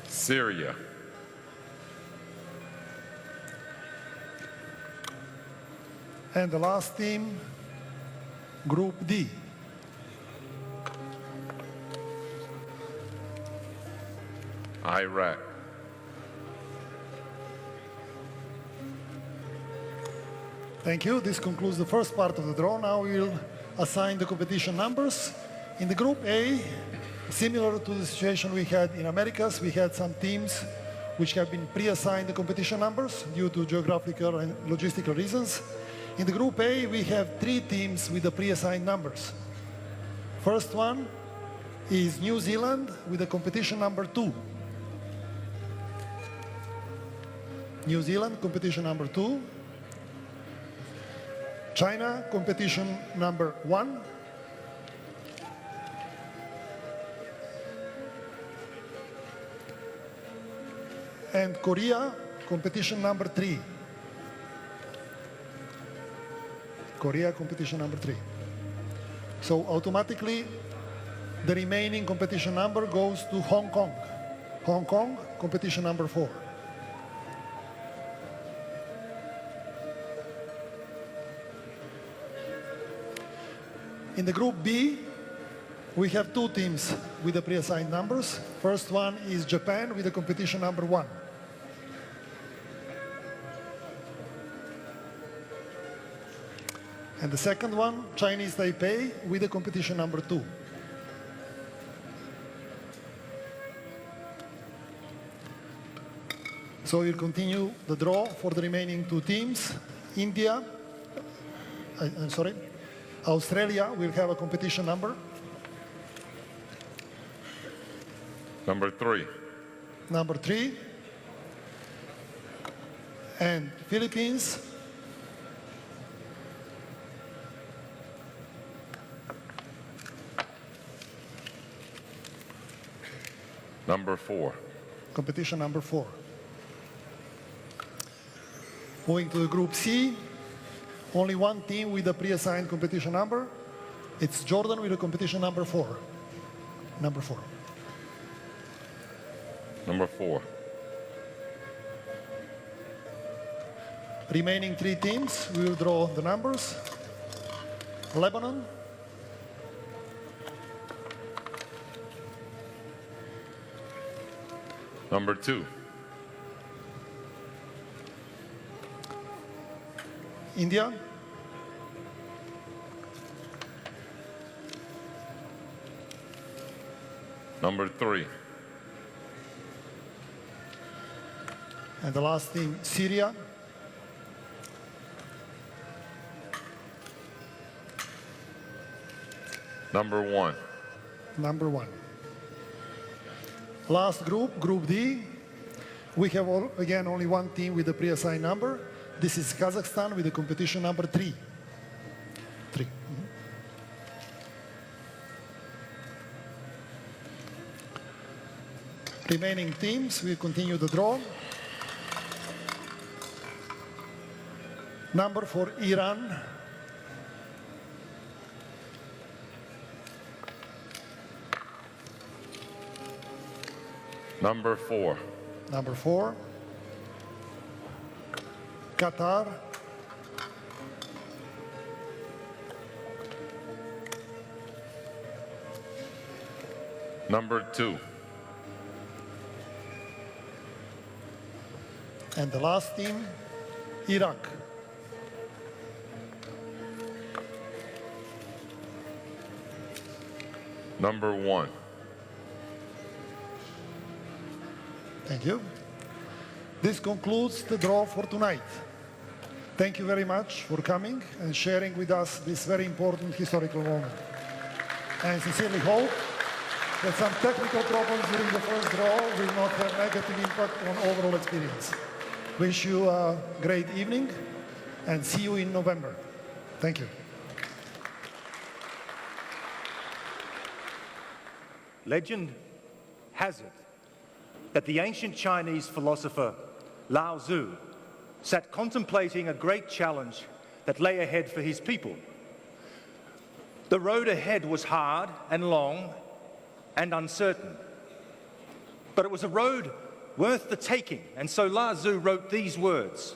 Syria. And the last team, Group D. Iraq. Thank you. This concludes the first part of the draw. Now we will assign the competition numbers. In the Group A, similar to the situation we had in Americas, we had some teams which have been pre-assigned the competition numbers due to geographical and logistical reasons. In the Group A, we have 3 teams with the pre-assigned numbers. First one is New Zealand with the competition number 2. New Zealand, competition number 2. China, competition number 1. And Korea, competition number 3. Korea, competition number 3. So automatically, the remaining competition number goes to Hong Kong. Hong Kong, competition number 4. In the Group B, we have 2 teams with the pre-assigned numbers. First one is Japan with the competition number 1. And the second one, Chinese Taipei with the competition number 2. So we'll continue the draw for the remaining 2 teams. Australia will have a competition number. Number 3. Number 3. And Philippines. Number 4. Competition number 4. Moving to the Group C, only one team with a pre-assigned competition number. It's Jordan with a competition number 4. Number 4. Number 4. Remaining 3 teams, we will draw the numbers. Lebanon. Number 2. India. Number 3. And the last team, Syria. Number 1. Number 1. Last group, Group D. We have again only one team with a pre-assigned number. This is Kazakhstan with the competition number 3. 3. Remaining teams, we continue the draw. Number for Iran. Number 4. Number 4. Qatar. Number 2. And the last team, Iraq. Number 1. Thank you. This concludes the draw for tonight. Thank you very much for coming and sharing with us this very important historical moment. I sincerely hope that some technical problems during the first draw will not have negative impact on overall experience. Wish you a great evening and see you in November. Thank you. Legend has it that the ancient Chinese philosopher Lao Tzu sat contemplating a great challenge that lay ahead for his people. The road ahead was hard and long and uncertain, but it was a road worth the taking, and so Lao Tzu wrote these words: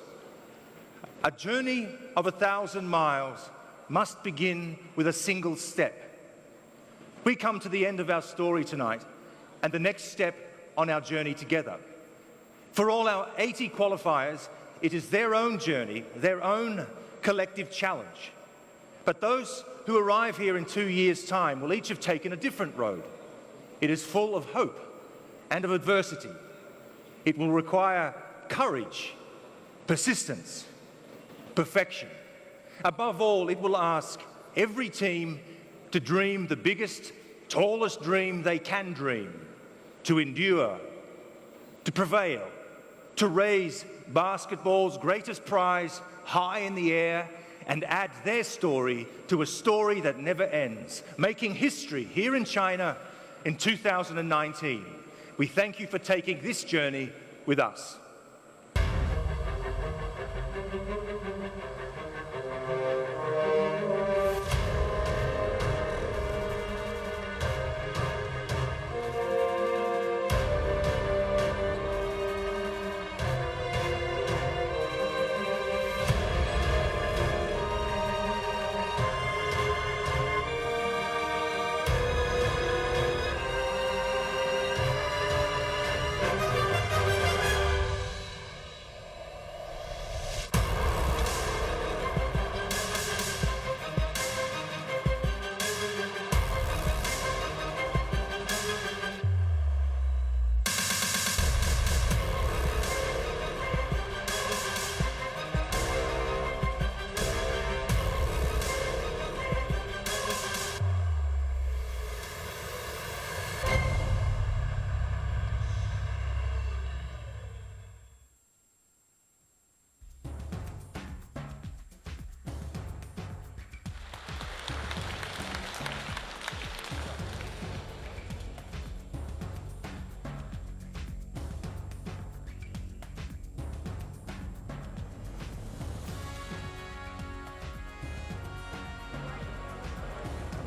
"A journey of 1,000 miles must begin with a single step." We come to the end of our story tonight and the next step on our journey together. For all our 80 qualifiers, it is their own journey, their own collective challenge. But those who arrive here in 2 years' time will each have taken a different road. It is full of hope and of adversity. It will require courage, persistence, perfection. Above all, it will ask every team to dream the biggest, tallest dream they can dream, to endure, to prevail, to raise basketball's greatest prize high in the air and add their story to a story that never ends, making history here in China in 2019. We thank you for taking this journey with us.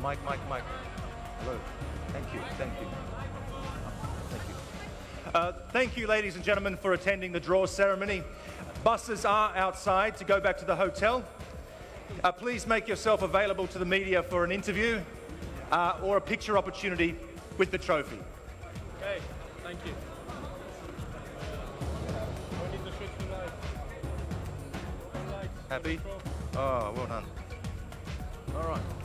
Mike. Hello. Thank you. Thank you, ladies and gentlemen, for attending the draw ceremony. Buses are outside to go back to the hotel. Please make yourself available to the media for an interview or a picture opportunity with the trophy. Okay, thank you. Happy? Oh, well done. All right.